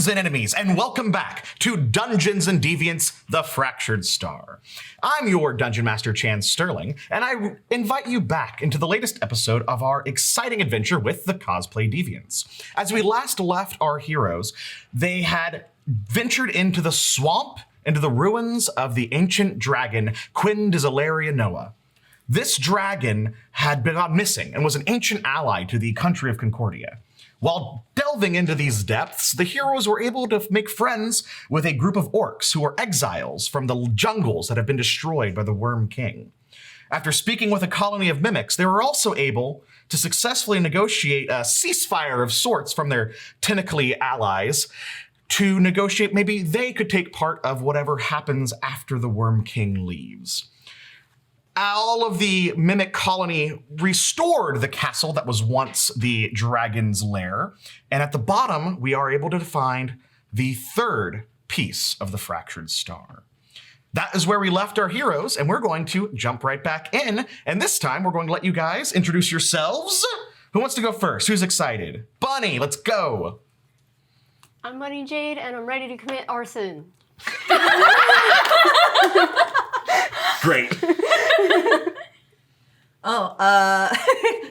friends and enemies, and welcome back to Dungeons and Deviants, The Fractured Star. I'm your Dungeon Master, Chan Sterling, and I invite you back into the latest episode of our exciting adventure with the Cosplay Deviants. As we last left our heroes, they had ventured into the swamp, into the ruins of the ancient dragon, Quinn Desilaria Noah. This dragon had been gone missing and was an ancient ally to the country of Concordia. While delving into these depths, the heroes were able to make friends with a group of orcs who were exiles from the jungles that have been destroyed by the Worm King. After speaking with a colony of mimics, they were also able to successfully negotiate a ceasefire of sorts from their tentacly allies to negotiate maybe they could take part of whatever happens after the Worm King leaves. All of the mimic colony restored the castle that was once the dragon's lair. And at the bottom, we are able to find the third piece of the fractured star. That is where we left our heroes, and we're going to jump right back in. And this time, we're going to let you guys introduce yourselves. Who wants to go first? Who's excited? Bunny, let's go. I'm Bunny Jade, and I'm ready to commit arson. Great.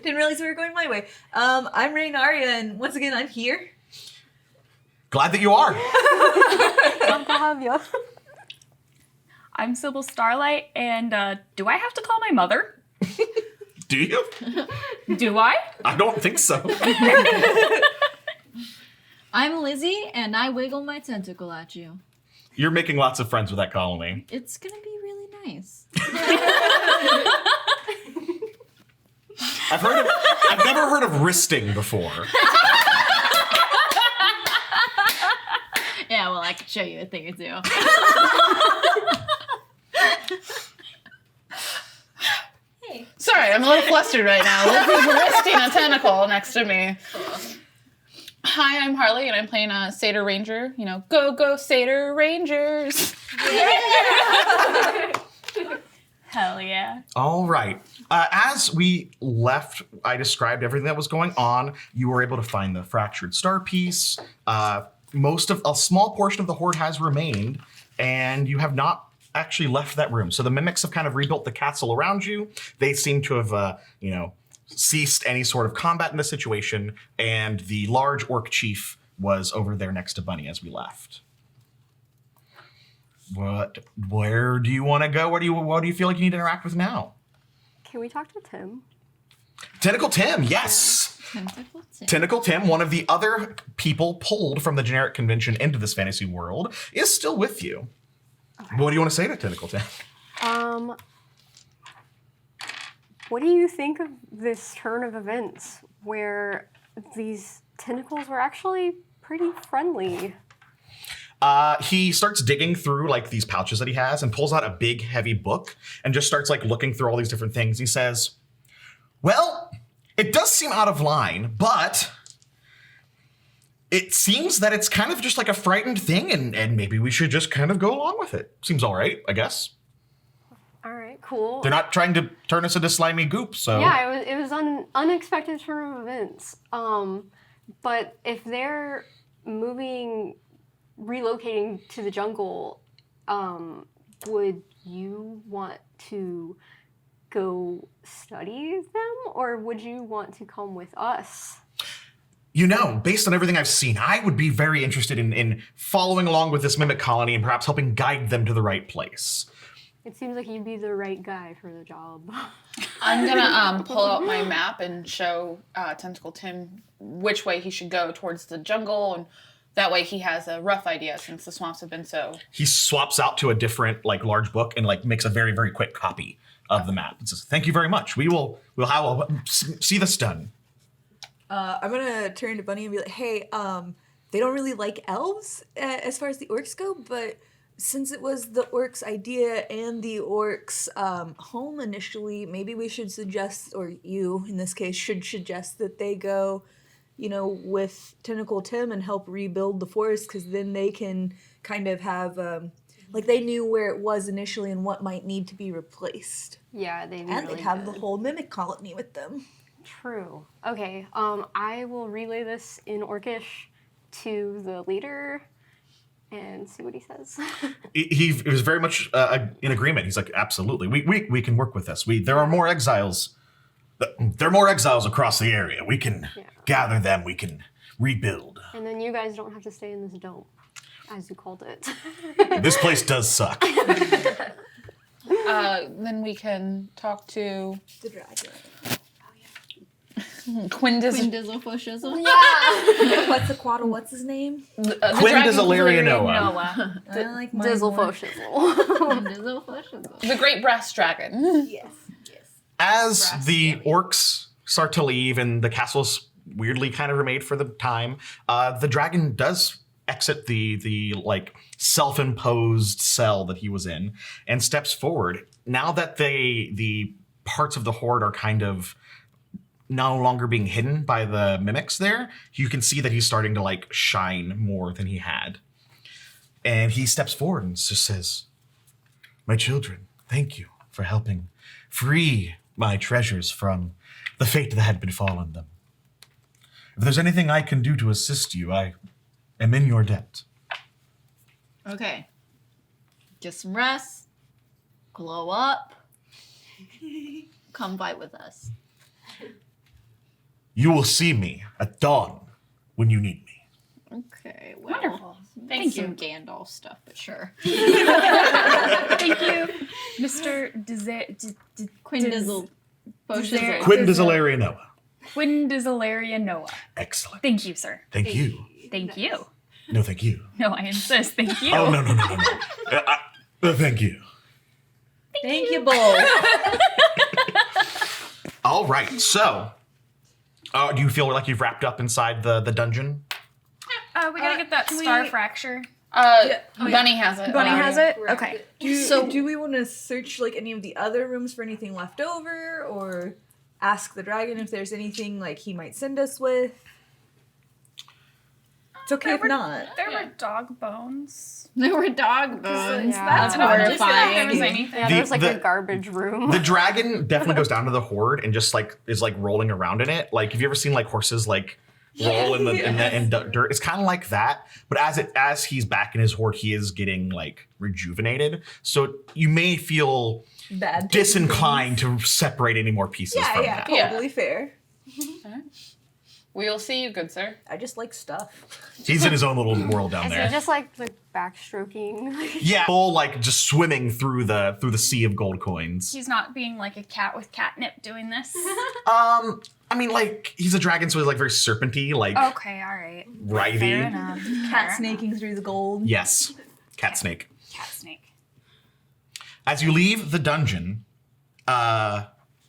Didn't realize we were going my way. I'm Raynaria, and once again, I'm here. Glad that you are. Glad to have you. I'm Sybil Starlight, and do I have to call my mother? Do you? Do I? I don't think so. I'm Lizzie, and I wiggle my tentacle at you. You're making lots of friends with that colony. It's gonna be really nice. I've never heard of wristing before. Yeah, well, I could show you a thing or two. Hey. Sorry, I'm a little flustered right now. Lizzie's wristing a tentacle next to me. Hi, I'm Harley, and I'm playing a Satyr Ranger. You know, go, go, Satyr Rangers. Hell yeah. All right. As we left, I described everything that was going on. You were able to find the fractured star piece. A small portion of the horde has remained, and you have not actually left that room. So the mimics have kind of rebuilt the castle around you. They seem to have, ceased any sort of combat in the situation, and the large orc chief was over there next to Bunny as we left. Where do you want to go? What do you feel like you need to interact with now? Can we talk to Tim? Tentacle Tim, yes. Tentacle Tim, one of the other people pulled from the generic convention into this fantasy world, is still with you. Okay. What do you want to say to Tentacle Tim? What do you think of this turn of events where these tentacles were actually pretty friendly? He starts digging through like these pouches that he has and pulls out a big heavy book and just starts like looking through all these different things. He says, well, it does seem out of line, but it seems that it's kind of just like a frightened thing and maybe we should just kind of go along with it. Seems all right, I guess. All right, cool. They're not trying to turn us into slimy goop, so. Yeah, it was an unexpected turn of events. But if they're relocating to the jungle, would you want to go study them, or would you want to come with us? You know, based on everything I've seen, I would be very interested in following along with this mimic colony and perhaps helping guide them to the right place. It seems like you'd be the right guy for the job. I'm gonna pull out my map and show Tentacle Tim which way he should go towards the jungle, and that way he has a rough idea since the swamps have been so. He swaps out to a different like large book and like makes a very, very quick copy of the map. It says, "Thank you very much. We'll see this done." I'm gonna turn to Bunny and be like, hey, they don't really like elves as far as the orcs go, but since it was the orcs' idea and the orcs' home initially, maybe we should suggest, or you in this case should suggest that they go, with Tentacle Tim and help rebuild the forest, because then they can kind of have, they knew where it was initially and what might need to be replaced. Yeah, they'd be and really they'd have good. the whole mimic colony with them. True. Okay, I will relay this in Orcish to the leader and see what he says. He was very much in agreement. He's like, absolutely, we can work with this. There are more exiles. There are more exiles across the area. We can gather them. We can rebuild. And then you guys don't have to stay in this dome, as you called it. This place does suck. Then we can talk to The dragon. Quinn Dizzle for shizzle. Yeah. What's his name? Quinn Dizzleria Noah. Noah. I like mine Dizzle more. fo shizzle. Dizzle for shizzle. The Great Breast Dragon. Yes. As the orcs start to leave and the castle's weirdly kind of remade for the time, the dragon does exit the like self-imposed cell that he was in and steps forward. Now that the parts of the horde are kind of no longer being hidden by the mimics there, you can see that he's starting to like shine more than he had. And he steps forward and just says, "My children, thank you for helping free my treasures from the fate that had befallen them. If there's anything I can do to assist you, I am in your debt." Okay. Get some rest. Glow up. Come fight with us. You will see me at dawn when you need me. Okay, well. Wonderful. Maybe Thank some you. Gandalf stuff, but sure. Thank you, Mr. Quinn Dizzle. For shizzle. Quinn Dizzleria Noah. Quinn Dizzleria Noah. Excellent. Thank you, sir. Thank you. Thank you. No, thank you. No, I insist. Thank you. Oh, no. Thank you. Thank you both. All right, so do you feel like you've wrapped up inside the dungeon? We gotta get that can star we- fracture. Bunny has it. Bunny has it? Right. Okay. Do we want to search like any of the other rooms for anything left over, or ask the dragon if there's anything like he might send us with? It's okay if not. There were dog bones. There were dog bones. Yeah. That's I'm If there horrifying. was anything. Yeah, The- there's like the- a garbage room. The dragon definitely goes down to the horde and just like is like rolling around in it. Like, have you ever seen like horses like roll in the dirt? It's kind of like that, but as he's back in his horde, he is getting like rejuvenated. So you may feel Bad. disinclined to separate any more pieces from that. Totally fair. We'll see you, good sir. I just like stuff. He's in his own little world down Is there. it just like backstroking? Yeah, full like just swimming through the sea of gold coins. He's not being like a cat with catnip doing this. I mean, like he's a dragon, so he's like very serpenty, like Okay, all right. Fair writhy. enough. Cat snaking through the gold. Yes, cat snake. Cat snake. As you leave the dungeon,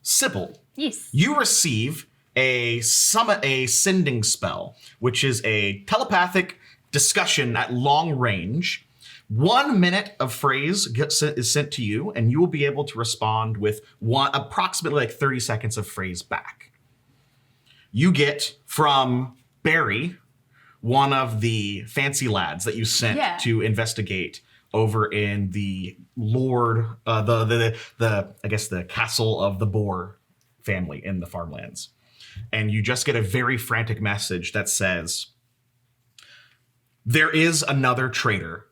Sybil, Yes. you receive a sending spell, which is a telepathic discussion at long range. 1 minute of phrase is sent to you, and you will be able to respond with approximately like 30 seconds of phrase back. You get from Barry, one of the fancy lads that you sent to investigate over in the Lord, the I guess the castle of the Boar family in the farmlands. And you just get a very frantic message that says, "There is another traitor.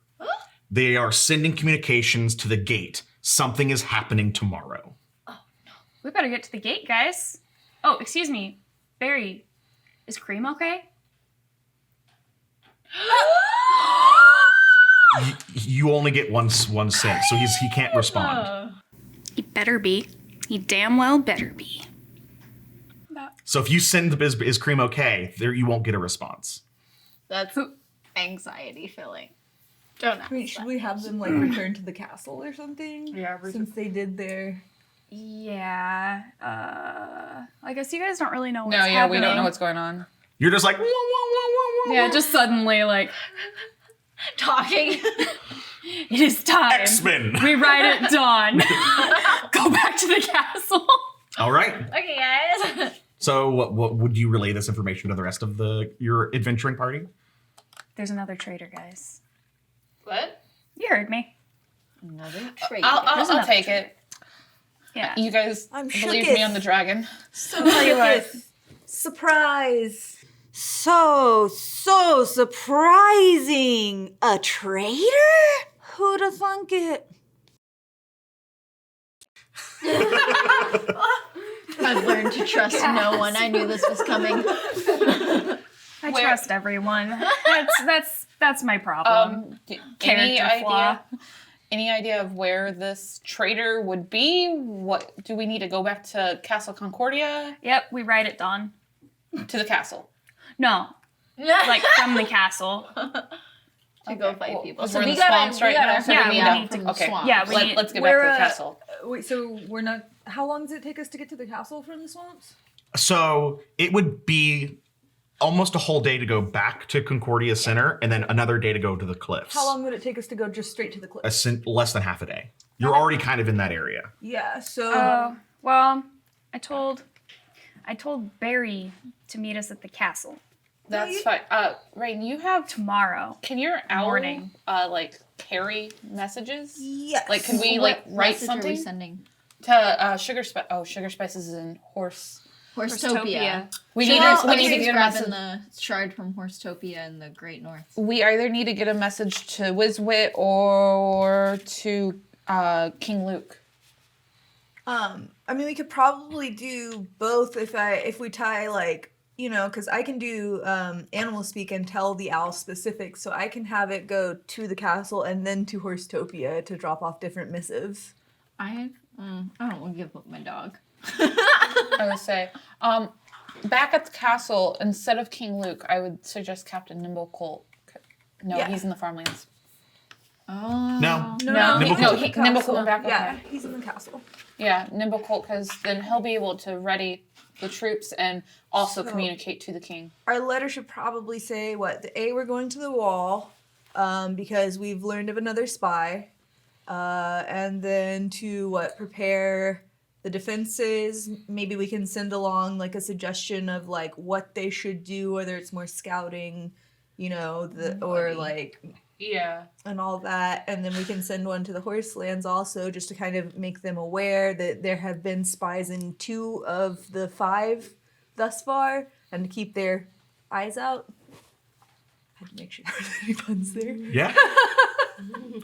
They are sending communications to the gate. Something is happening tomorrow." We better get to the gate, guys. Oh, excuse me. Barry, is Cream okay? You only get one cent, so he can't respond. He better be. He damn well better be. So if you send is Cream okay, there you won't get a response. That's anxiety filling. Don't I mean, should we have them like return to the castle or something? Yeah, Since they did their. Yeah. I guess you guys don't really know what's No, yeah, we happening. don't know what's going on. You're just like, "Wah, wah, wah, wah, wah, Yeah, wah." just suddenly, like, Talking. it is time. X-Men. We ride at dawn. Go back to the castle. All right. Okay, guys. So what would you relay this information to the rest of your adventuring party? There's another traitor, guys. What? You heard me. Another trade. I'll take it. Yeah. You guys I'm believe shooketh. me on the dragon. So shooketh. Surprise. So surprising. A traitor? Who'd have thunk it? I've learned to trust no one. I knew this was coming. I trust everyone. That's my problem. Character flaw. Any idea of where this traitor would be? What do we need to go back to Castle Concordia? Yep, we ride at dawn. To the castle. No, like from the castle. To go fight people. So we're in the swamps right now. So yeah, we need we to. need to- Okay. swamp. Yeah, Let's get back to the castle. Wait, so we're not. How long does it take us to get to the castle from the swamps? So it would be almost a whole day to go back to Concordia Center, and then another day to go to the cliffs. How long would it take us to go just straight to the cliff? Less than half a day. You're already kind of in that area. Yeah, so. Well, I told Barry to meet us at the castle That's fine. Rain, you have. tomorrow. Can your owl Morning. like carry messages? Yes. Like, can we What write message are we something sending? to Sugar Spice? Oh, Sugar Spices is in Horse. Horsetopia. We need to He's get a grabbing message. the shard from Horsetopia in the Great North. We either need to get a message to Wizwit or to King Luke. I mean, we could probably do both if we tie like, because I can do animal speak and tell the owl specifics, so I can have it go to the castle and then to Horsetopia to drop off different missives. I don't want to give up my dog. I would say, back at the castle, instead of King Luke, I would suggest Captain Nimble Colt. No, Yeah. he's in the farmlands. Oh. No. Nimble Colt. Nimble Colt back. Yeah, Okay. he's in the castle. Yeah, Nimble Colt, because then he'll be able to ready the troops and also So- communicate to the king. Our letter should probably say we're going to the wall, because we've learned of another spy, and then to prepare the defenses. Maybe we can send along like a suggestion of like what they should do, whether it's more scouting, or like Yeah. and all that. And then we can send one to the Horselands also, just to kind of make them aware that there have been spies in 2 of the 5 thus far, and to keep their eyes out. I had to make sure there was any puns there. Yeah.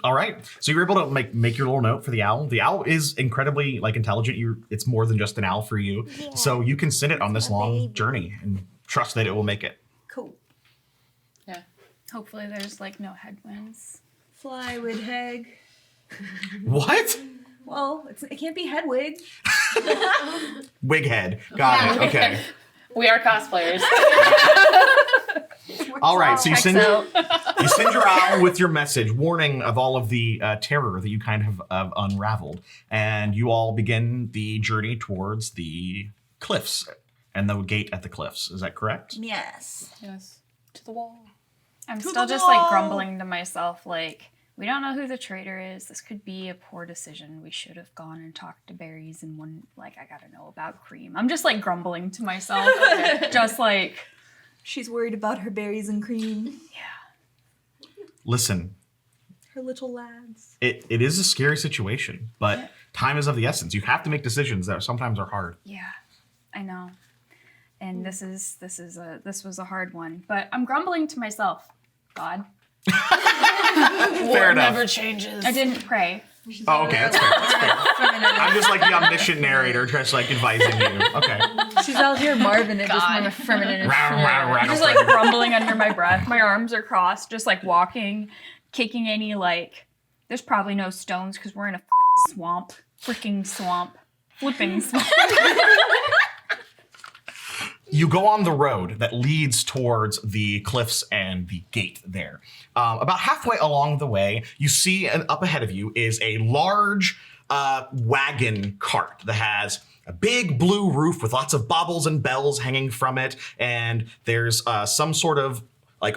All right. So you're able to make your little note for the owl. The owl is incredibly intelligent. It's more than just an owl for you. Yeah. So you can send it on this my long baby. journey and trust that it will make it. Cool. Yeah. Hopefully, there's no headwinds. Fly, Widheg. What? Well, it can't be Hedwig. Wighead. Got it. Okay. We are cosplayers. All right. So you Checks send out. you send your owl with your message, warning of all of the terror that you kind of unraveled, and you all begin the journey towards the cliffs and the gate at the cliffs. Is that correct? Yes. Yes. To the wall. I'm To still the just wall. grumbling to myself, we don't know who the traitor is. This could be a poor decision. We should have gone and talked to Berries and I gotta know about Cream. I'm just grumbling to myself. Just She's worried about her berries and cream. yeah. Listen, Her little lads. it is a scary situation, but time is of the essence. You have to make decisions that sometimes are hard. Yeah, I know. And this was a hard one, but I'm grumbling to myself. God, Fair enough. Never changes. I didn't pray. Oh, okay, that's fair. That's fair. I'm just the omniscient narrator, just advising you. Okay. She's out here Marvin it just more feminine. I'm just grumbling under my breath. My arms are crossed, just walking, kicking any There's probably no stones because we're in a swamp, freaking swamp, flipping swamp. You go on the road that leads towards the cliffs and the gate there. About halfway along the way, you see up ahead of you is a large wagon cart that has a big blue roof with lots of baubles and bells hanging from it, and there's some sort of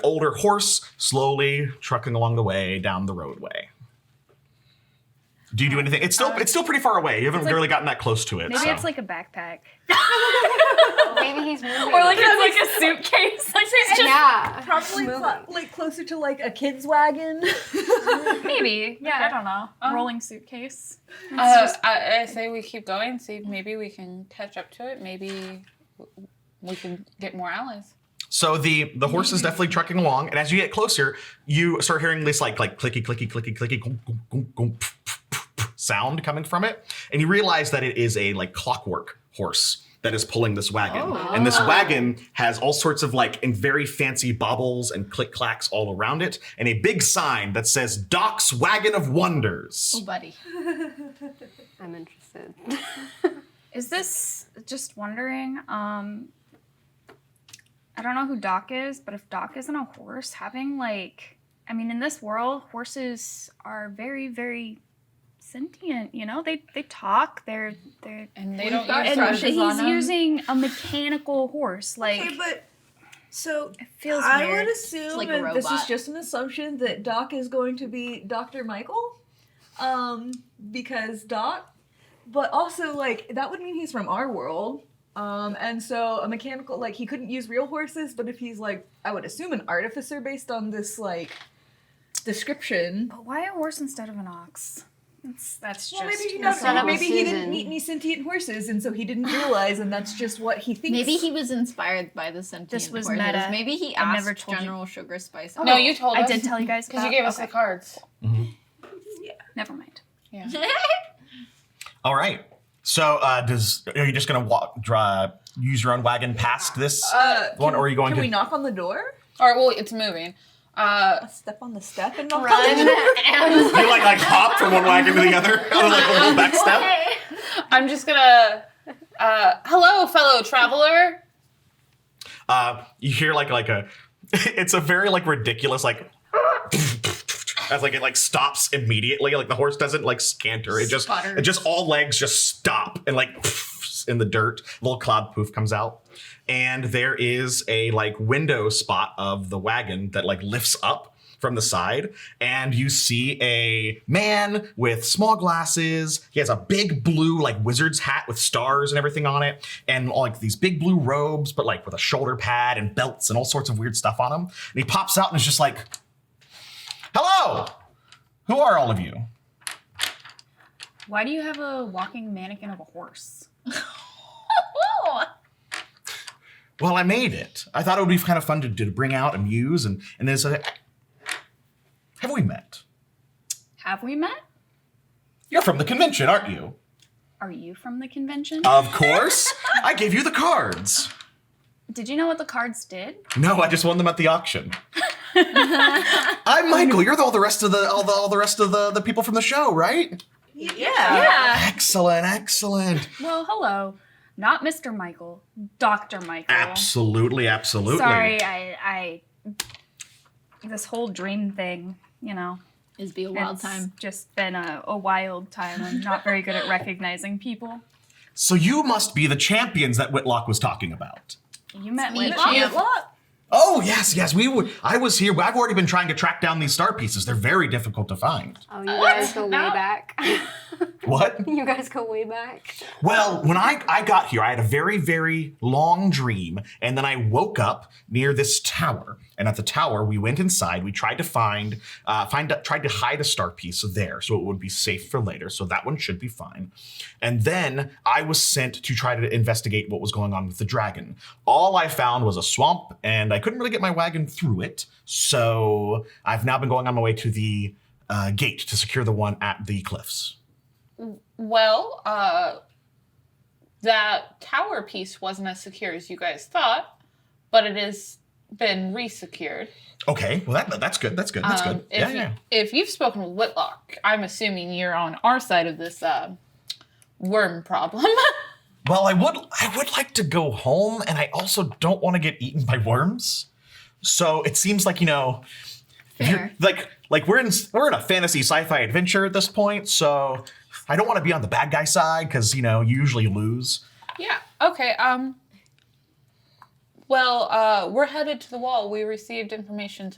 older horse slowly trucking along the way down the roadway. Do you do anything? It's still pretty far away. You haven't really gotten that close to it. Maybe so. it's a backpack. Maybe he's moving. Or it's a suitcase. yeah. Probably closer to a kid's wagon. Maybe. Yeah, I don't know. Rolling suitcase. I say we keep going. See, maybe we can catch up to it. Maybe we can get more allies. So the horse is definitely trucking along, and as you get closer, you start hearing this like clicky, clicky, clicky, clicky, goom, goom, goom, goom, sound coming from it, and you realize that it is a like clockwork horse that is pulling this wagon. And this wagon has all sorts of like in very fancy baubles and click clacks all around it, and a big sign that says Doc's Wagon of Wonders. Oh, buddy. I'm interested. Is this just wondering? I don't know who Doc is, but if Doc isn't a horse, having like, I mean, in this world, horses are very, very sentient. You know, they talk. They're And they don't got use and brushes he's on them. using a mechanical horse. Like, Okay, but so it feels I weird. would assume, like a and this is robot. just an assumption, that Doc is going to be Dr. Michael, because Doc, but also like that would mean he's from our world, and so a mechanical, like he couldn't use real horses, but if he's like, I would assume an artificer based on this like description. But why a horse instead of an ox? That's Well, just maybe he Instead of a maybe he didn't Susan. meet any sentient horses, and so he didn't realize, and that's just what he thinks. Maybe he was inspired by the sentient This was horses. meta. Maybe he I asked never told you. General Sugar Spice. No, you told I us. did tell you guys Because you about- gave us okay. the cards. Never mind. Yeah. All right. So are you just gonna use your own wagon past this one, or are you going Can to? we knock on the door? Or, well, it's moving. Step on the step and knock on Run the door? and You like hop from one wagon to the other, like a little back step. I'm just gonna, hello, fellow traveler. You hear like a, it's a very like ridiculous like, as like it like stops immediately. Like the horse doesn't like scanter. It just all legs just stop and like in the dirt. A little cloud poof comes out, and there is a like window spot of the wagon that like lifts up from the side, and you see a man with small glasses. He has a big blue like wizard's hat with stars and everything on it, and like these big blue robes, but like with a shoulder pad and belts and all sorts of weird stuff on him. And he pops out and is just like, "Hello, who are all of you?" Why do you have a walking mannequin of a horse? Well, I made it. I thought it would be kind of fun to bring out and use, and there's a. Have we met? Have we met? You're from the convention, aren't you? Are you from the convention? Of course. I gave you the cards. Did you know what the cards did? No, I just won them at the auction. I'm Michael. You're all the rest of the people from the show, right? Yeah. Yeah. Excellent, excellent. Well, hello. Not Mr. Michael, Dr. Michael. Absolutely, absolutely. Sorry, I this whole dream thing, you know. It'd be a wild It's time. just been a wild time. I'm not very good at recognizing people. So you must be the champions that Whitlock was talking about. You met me, Whitlock? champ. Oh, yes, we would. I was here. I've already been trying to track down these star pieces. They're very difficult to find. Oh, you guys go way No. back. What? You guys go way back. Well, when I got here, I had a very, very long dream, and then I woke up near this tower. And at the tower, we went inside. We tried to tried to hide a star piece there, so it would be safe for later. So that one should be fine. And then I was sent to try to investigate what was going on with the dragon. All I found was a swamp, and I couldn't really get my wagon through it. So I've now been going on my way to the gate to secure the one at the cliffs. Well, that tower piece wasn't as secure as you guys thought, but it has been re-secured. Okay, well that's good. That's good. That's good. If you've spoken with Whitlock, I'm assuming you're on our side of this worm problem. Well, I would like to go home, and I also don't want to get eaten by worms. So it seems like, if you're- Fair. like we're in a fantasy sci-fi adventure at this point. So I don't want to be on the bad guy side because you usually lose. Yeah. Okay. Well, we're headed to the wall. We received information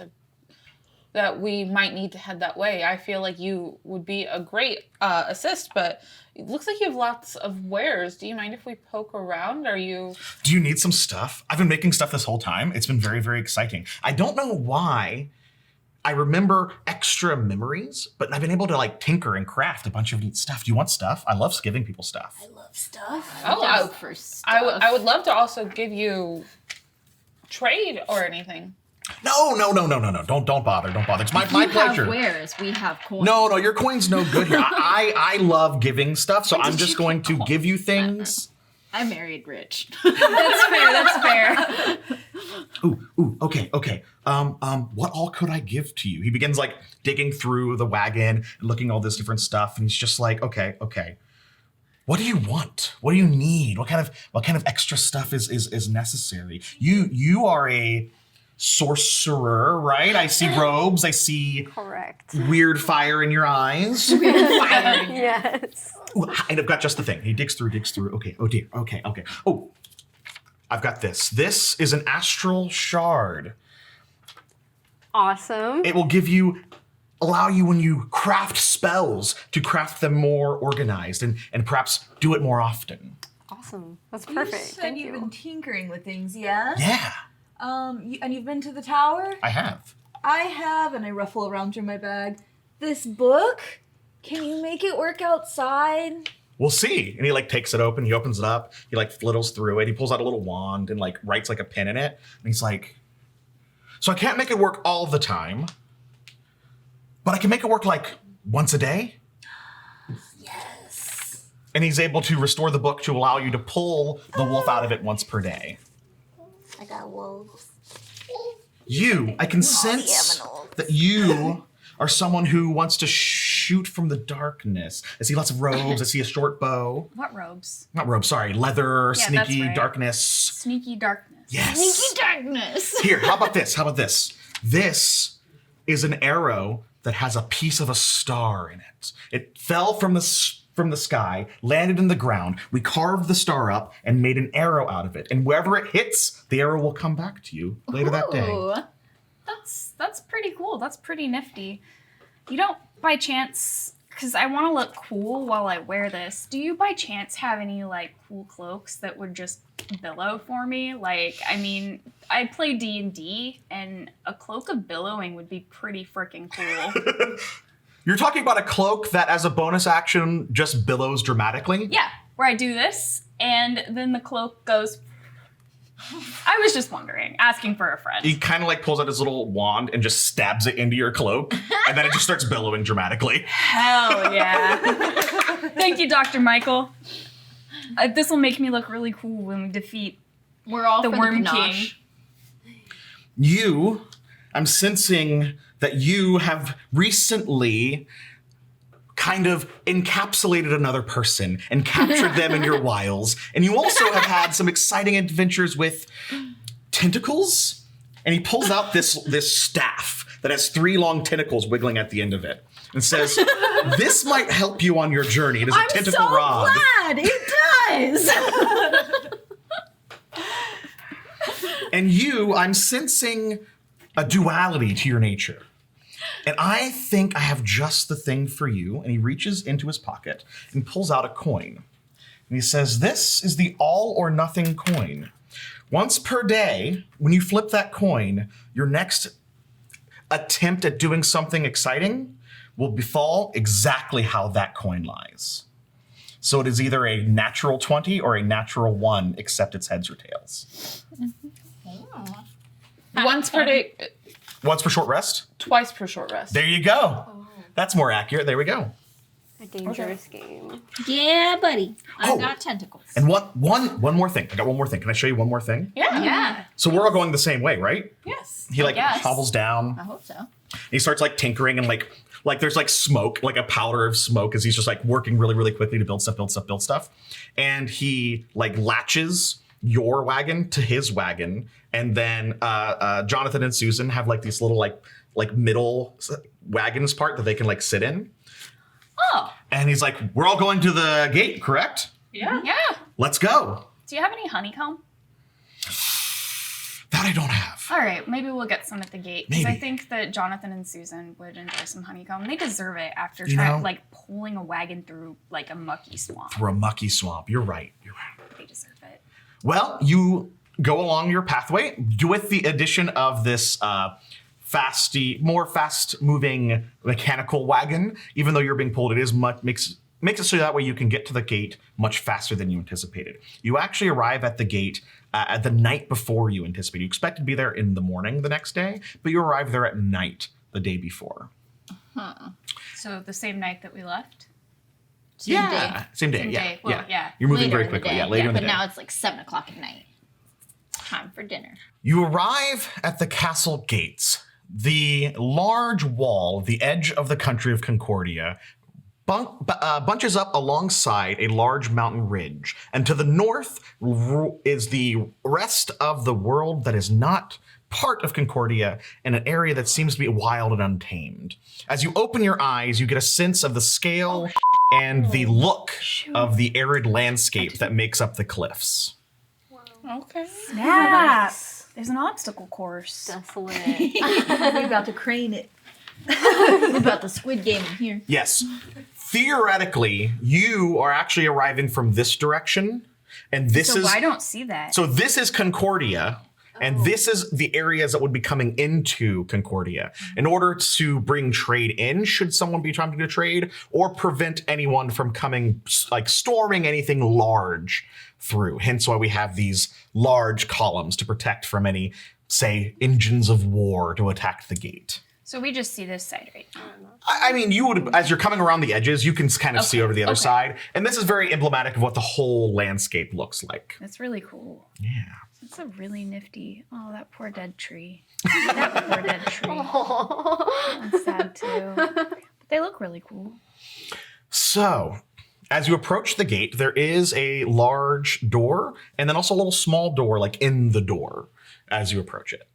that we might need to head that way. I feel like you would be a great assist, but it looks like you have lots of wares. Do you mind if we poke around? Are you? Do you need some stuff? I've been making stuff this whole time. It's been very, very exciting. I don't know why I remember extra memories, but I've been able to tinker and craft a bunch of neat stuff. Do you want stuff? I love giving people stuff. I love stuff. Oh, I'm down for stuff. I would love to also give you trade or anything. No. Don't bother. It's my You pleasure. have wares, we have coins. No, your coin's no good here. I love giving stuff, so I'm just going to give you things. I married rich. That's fair. Ooh, okay. What all could I give to you? He begins like digging through the wagon and looking at all this different stuff, and he's just like, okay. What do you want? What do you need? What kind of extra stuff is necessary? You are a sorcerer, right? I see robes. I see Correct. weird fire in your eyes. Yes. Ooh, and I've got just the thing. He digs through. Okay. Oh dear. Okay. Oh, I've got this. This is an astral shard. Awesome. It will allow you when you craft spells to craft them more organized and perhaps do it more often. Awesome. That's You perfect. said Thank you've you. been tinkering with things, yeah? Yeah, And you've been to the tower? I have. I have, and I ruffle around through my bag. This book? Can you make it work outside? We'll see. And he like takes it open. He opens it up. He like fiddles through it. He pulls out a little wand and like writes like a pin in it. And he's like, so I can't make it work all the time, but I can make it work like once a day. Yes. And he's able to restore the book to allow you to pull the wolf out of it once per day. I got wolves. I can sense that you are someone who wants to shoot from the darkness. I see lots of robes. I see a short bow. What robes? Not robes, sorry. Leather, Yeah, sneaky that's right. darkness. Sneaky darkness. Yes. Sneaky darkness. Here, how about this? This is an arrow that has a piece of a star in it. It fell from the sky, landed in the ground. We carved the star up and made an arrow out of it. And wherever it hits, the arrow will come back to you later that day. Ooh, that's pretty cool. That's pretty nifty. You don't by chance, because I want to look cool while I wear this, do you by chance have any like cool cloaks that would just billow for me? Like, I mean, I play D&D and a cloak of billowing would be pretty freaking cool. You're talking about a cloak that as a bonus action just billows dramatically? Yeah, where I do this and then the cloak goes. I was just wondering, asking for a friend. He kind of like pulls out his little wand and just stabs it into your cloak, and then it just starts billowing dramatically. Hell yeah. Thank you, Dr. Michael. This will make me look really cool when we defeat We're all the for Worm the King. King. I'm sensing that you have recently kind of encapsulated another person and captured them in your wiles. And you also have had some exciting adventures with tentacles. And he pulls out this staff that has 3 long tentacles wiggling at the end of it. And says, this might help you on your journey. It is a tentacle rod. glad it does. And I'm sensing a duality to your nature. And I think I have just the thing for you. And he reaches into his pocket and pulls out a coin. And he says, this is the all or nothing coin. Once per day, when you flip that coin, your next attempt at doing something exciting will befall exactly how that coin lies. So it is either a natural 20 or a natural 1, except it's heads or tails. Once per day, Once per short rest? twice per short rest. There you go. That's more accurate. There we go. A dangerous game. Yeah, buddy. Oh. I've got tentacles. And one more thing. I got one more thing. Can I show you one more thing? Yeah. Yeah, So we're all going the same way, right? Yes. He like guess. hobbles down. I hope so. He starts like tinkering and like there's like smoke, like a powder of smoke as he's just like working really, really quickly to build stuff. And he like latches your wagon to his wagon. And then Jonathan and Susan have like these little like middle wagons part that they can like sit in. Oh, And he's like, we're all going to the gate, correct? Yeah. yeah. Let's go. Do you have any honeycomb? That I don't have. All right, maybe we'll get some at the gate. Because I Maybe. think that Jonathan and Susan would enjoy some honeycomb. They deserve it after You know- like pulling a wagon through like a mucky swamp. We're a mucky swamp. You're right. They deserve it. Well, you go along your pathway with the addition of this more fast-moving mechanical wagon. Even though you're being pulled, it is makes makes it so that way you can get to the gate much faster than you anticipated. You actually arrive at the gate at the night before you anticipated. You expected to be there in the morning the next day, but you arrive there at night the day before. So the same night that we left? Same day. Same day. Same Yeah, day. Well, yeah. You're moving Later very in the quickly. day. Yeah, later in the but day. now it's like 7 o'clock at night. Time for dinner. You arrive at the castle gates. The large wall, the edge of the country of Concordia, bunches up alongside a large mountain ridge. And to the north is the rest of the world that is not part of Concordia, in an area that seems to be wild and untamed. As you open your eyes, you get a sense of the scale and the look of the arid landscape that makes up the cliffs. Okay. Snap! There's an obstacle course. Desolate. We're about to crane it. We're about the Squid Game in here. Yes. Theoretically, you are actually arriving from this direction, and this So is I don't see that. so this is Concordia, and this is the areas that would be coming into Concordia. In order to bring trade in, should someone be trying to do trade, or prevent anyone from coming, like storming anything large through. Hence why we have these large columns to protect from any, say, engines of war to attack the gate. So we just see this side, right? I mean, you would, as you're coming around the edges, you can kind of see over the other side. And this is very emblematic of what the whole landscape looks like. That's really cool. Yeah. That's a really nifty. Oh, that poor dead tree. That poor dead tree. That's sad too. But they look really cool. So, as you approach the gate, there is a large door and then also a little small door, like in the door, as you approach it.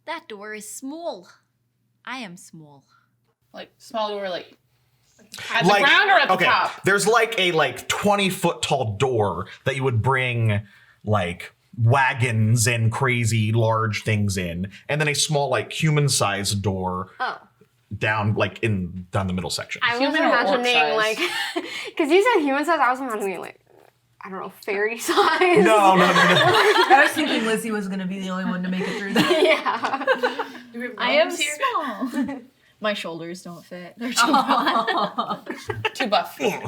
That door is small. I am small. Like small door, like at the ground or at the top? There's like a 20-foot tall door that you would bring like wagons and crazy large things in, and then a small like human-sized door down the middle section. I was Human or orc imagining size? like, because you said human size, I was imagining like, I don't know, fairy size. No. I was thinking Lizzie was going to be the only one to make it through that. Yeah. I am small. My shoulders don't fit. They're too broad. Too buff. You're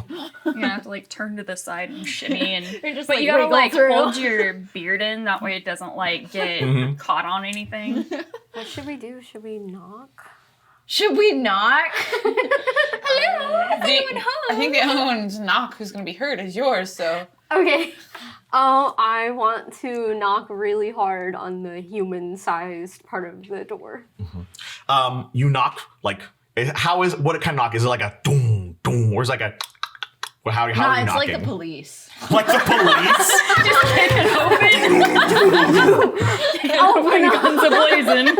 gonna have to like turn to the side and shimmy and just, but like, you gotta wiggle like through. hold your beard in, that way it doesn't like get caught on anything. What should we do? Should we knock? Should we knock? Hello? I think the only one to knock who's going to be hurt is yours, so. Okay. I want to knock really hard on the human-sized part of the door. You knock like what kind of knock is it? Like a doom doom, or is it like a how are you Nah, it's knocking? like the police. Like the police? Just kick it open. Guns a-blazing.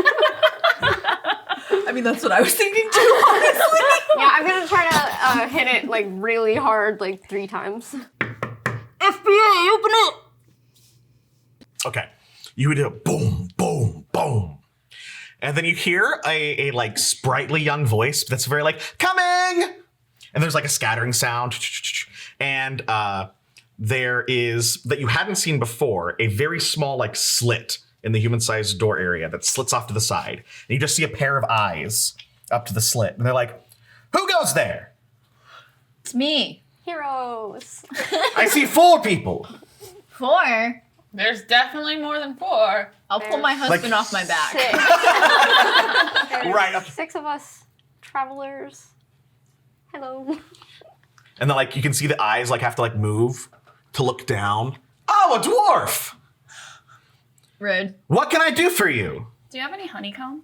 I mean, that's what I was thinking too, honestly. Yeah, I'm gonna try to hit it like really hard, like 3 times. FBI, open up! Okay. You would do boom, boom, boom. And then you hear a like sprightly young voice that's very like, coming! And there's like a scattering sound. And there is, that you hadn't seen before, a very small like slit in the human-sized door area that slits off to the side. And you just see a pair of eyes up to the slit. And they're like, who goes there? It's me. Heroes. I see 4 people. 4. There's definitely more than 4. I'll pull my husband off my back. 6. Right. Okay. 6 of us travelers. Hello. And then like you can see the eyes like have to like move to look down. Oh, a dwarf! Rude. What can I do for you? Do you have any honeycomb?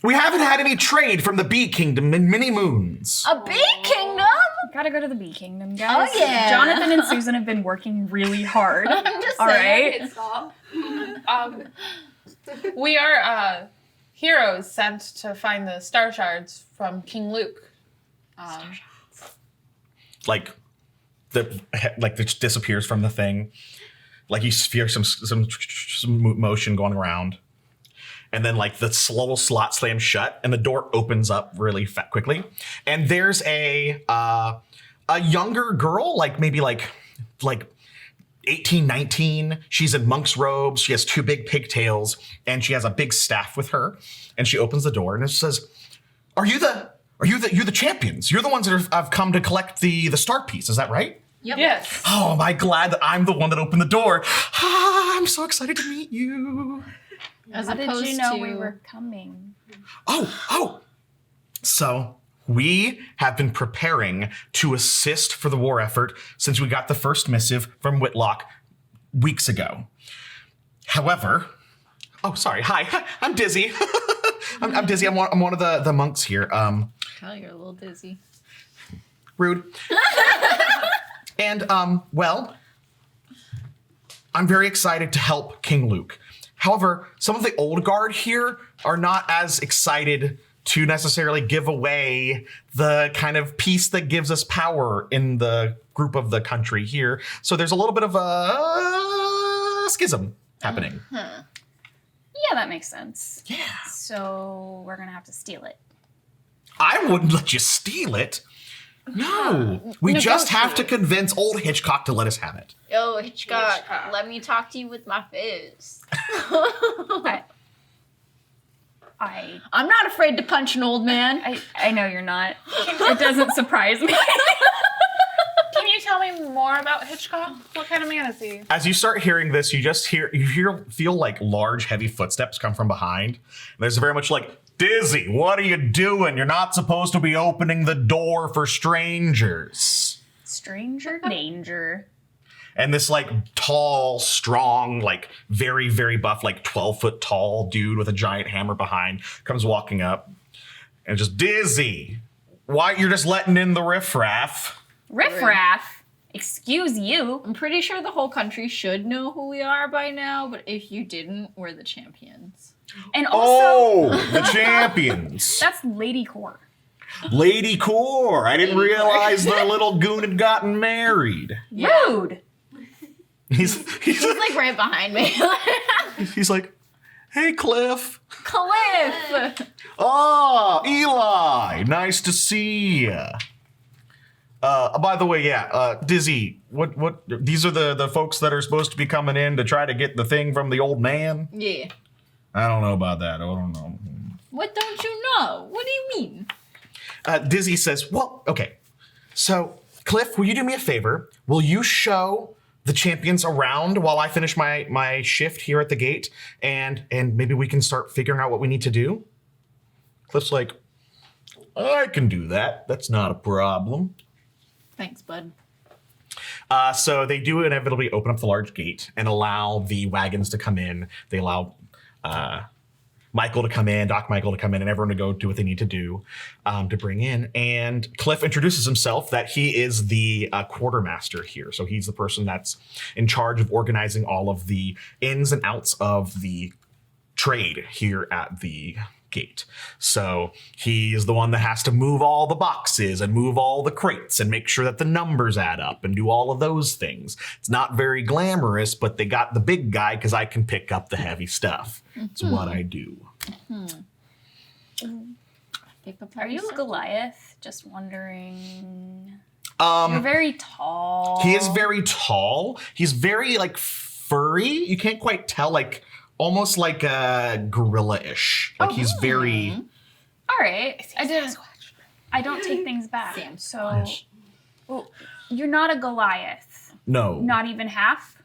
We haven't had any trade from the Bee Kingdom in many moons. A bee kingdom? Gotta go to the Bee Kingdom, guys. Oh, yeah. Jonathan and Susan have been working really hard. I'm just All saying. right. Stop. We are heroes sent to find the star shards from King Luke. Like it disappears from the thing. Like you hear some motion going around. And then like the little slot slams shut and the door opens up really quickly. And there's a younger girl, like maybe like 18, 19. She's in monk's robes. She has 2 big pigtails and she has a big staff with her. And she opens the door and it says, Are you the Are you're the champions? You're the ones that have come to collect the star piece. Is that right? Yep. Yes. Oh, am I glad that I'm the one that opened the door? I'm so excited to meet you. As How opposed did you know to we were coming? Oh. So we have been preparing to assist for the war effort since we got the first missive from Whitlock weeks ago. However, sorry. Hi, I'm Dizzy. I'm Dizzy. I'm one of the monks here. Kyle, you're a little dizzy. Rude. And, well, I'm very excited to help King Luke. However, some of the old guard here are not as excited to necessarily give away the kind of piece that gives us power in the group of the country here. So there's a little bit of a schism happening. Yeah, that makes sense. Yeah. So we're gonna have to steal it. I wouldn't let you steal it. No. We just have to convince old Hitchcock to let us have it. Yo, Hitchcock, let me talk to you with my fist. I'm not afraid to punch an old man. I know you're not. It doesn't surprise me. Can you tell me more about Hitchcock? What kind of man is he? As you start hearing this, you feel like large, heavy footsteps come from behind. And there's very much like, Dizzy, what are you doing? You're not supposed to be opening the door for strangers. Stranger danger. And this like tall, strong, like very, very buff, like 12-foot tall dude with a giant hammer behind comes walking up and just, Dizzy, why you're just letting in the riffraff? Riffraff? Excuse you. I'm pretty sure the whole country should know who we are by now, but if you didn't, we're the champions. And also, The champions. that's Lady Core. Lady Core. I didn't realize the little goon had gotten married. Rude. He's Like right behind me. he's like, hey, Cliff. Cliff! Oh, Eli. Nice to see you. By the way, Dizzy, what these are the folks that are supposed to be coming in to try to get the thing from the old man? Yeah. I don't know about that. I don't know. What don't you know? What do you mean? Dizzy says, well, okay. So, Cliff, will you do me a favor? Will you show the champions around while I finish my shift here at the gate? And maybe we can start figuring out what we need to do? Cliff's like, I can do that. That's not a problem. Thanks, bud. So they do inevitably open up the large gate and allow the wagons to come in. They allow Michael to come in, Doc Michael to come in, and everyone to go do what they need to do to bring in. And Cliff introduces himself that he is the quartermaster here. So he's the person that's in charge of organizing all of the ins and outs of the trade here at the gate. So he is the one that has to move all the boxes and move all the crates and make sure that the numbers add up and do all of those things. It's not very glamorous, but they got the big guy because I can pick up the heavy stuff. It's what I do. Are you a Goliath? Just wondering. Um, You're very tall. He is very tall. He's very like furry. You can't quite tell, like almost like a gorilla-ish. Like he's very. All right. I don't take things back. So, well, you're not a Goliath. No. Not even half.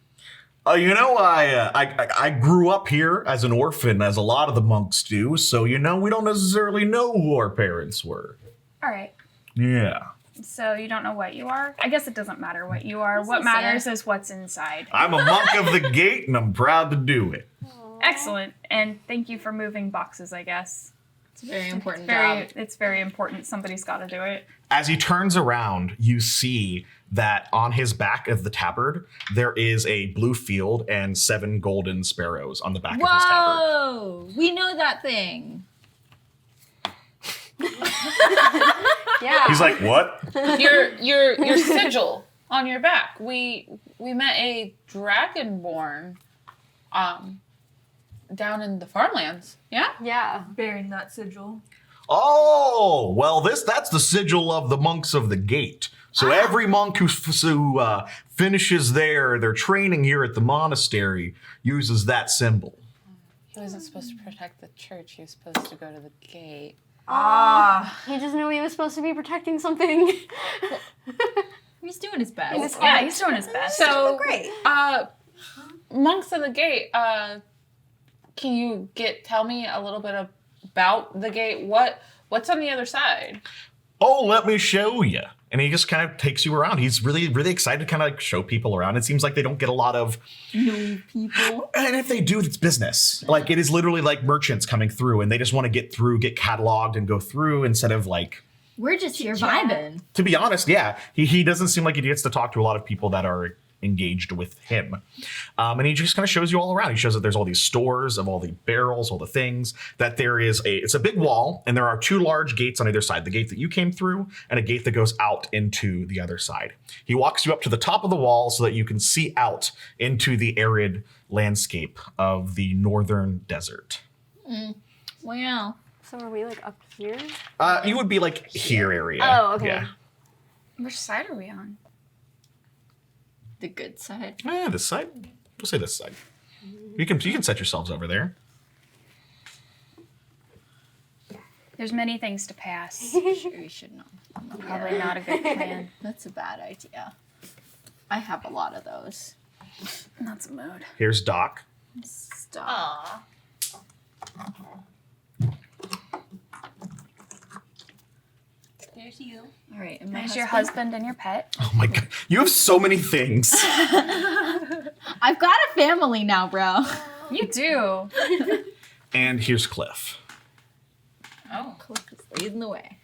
You know, I grew up here as an orphan, as a lot of the monks do. So we don't necessarily know who our parents were. All right. Yeah. So you don't know what you are? I guess it doesn't matter what you are. What matters is what's inside. I'm a monk of the gate, and I'm proud to do it. Excellent. And thank you for moving boxes, I guess. It's a very important job. It's very important. Somebody's got to do it. As he turns around, you see that on his back of the tabard, there is a blue field and 7 golden sparrows on the back of his tabard. Whoa! We know that thing. Yeah. He's like, what? Your sigil on your back. We met a dragonborn down in the farmlands. Yeah? Yeah. Bearing that sigil. Oh, well, that's the sigil of the monks of the gate. So every monk who finishes their training here at the monastery uses that symbol. He wasn't supposed to protect the church. He was supposed to go to the gate. He just knew he was supposed to be protecting something. He's doing his best. Yeah, he's doing his best. So, Great. monks of the gate, can you tell me a little bit about the gate? What's on the other side? Oh, let me show you. And he just kind of takes you around. He's really, really excited to kind of like show people around. It seems like they don't get a lot of New people. And if they do, it's business. Like it is literally like merchants coming through and they just want to get cataloged and go through instead of like, We're just here vibing. to be honest, yeah, he doesn't seem like he gets to talk to a lot of people that are engaged with him. And he just kind of shows you all around. He shows that there's all these stores of all the barrels, all the things, that there is it's a big wall and there are 2 large gates on either side. The gate that you came through and a gate that goes out into the other side. He walks you up to the top of the wall so that you can see out into the arid landscape of the northern desert. Wow. So are we like up here? You would be like here area. Oh, okay. Yeah. Which side are we on? The good side. This side. We'll say this side. You can set yourselves over there. There's many things to pass. Sure, you should know. Probably not a good plan. That's a bad idea. I have a lot of those. That's a mood. Here's Doc. Stop. There's you. All right. And my There's your husband and your pet. Oh my god. You have so many things. I've got a family now, bro. You do. And here's Cliff. Oh. Cliff is leading the way.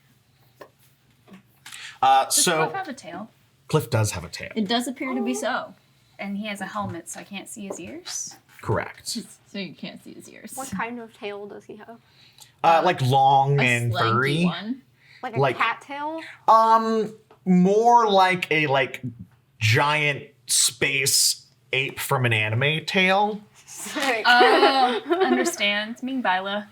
Does So Cliff have a tail? Cliff does have a tail. It does appear to be so. And he has a helmet, so I can't see his ears. Correct. So you can't see his ears. What kind of tail does he have? Like long A and slanky furry. one. Like a Like- cat tail? More like a giant space ape from an anime tail. Sick. Understand. Ming Bila.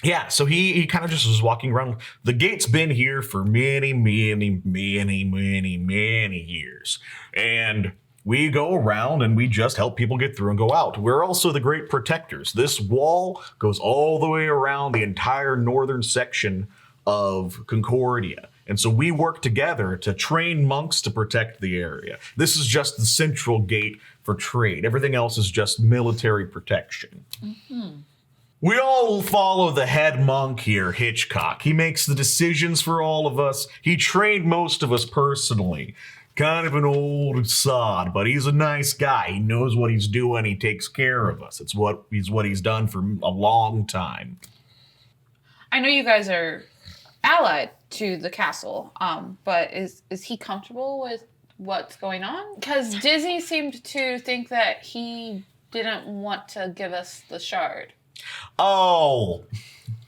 Yeah, so he kind of just was walking around. The gate's been here for many, many, many, many, many years. And we go around and we just help people get through and go out. We're also the great protectors. This wall goes all the way around the entire northern section of Concordia. And so we work together to train monks to protect the area. This is just the central gate for trade. Everything else is just military protection. We all follow the head monk here, Hitchcock. He makes the decisions for all of us. He trained most of us personally. Kind of an old sod, but he's a nice guy. He knows what he's doing. He takes care of us. It's what he's done for a long time. I know you guys are allied to the castle, but is he comfortable with what's going on? Because Dizzy seemed to think that he didn't want to give us the shard. Oh,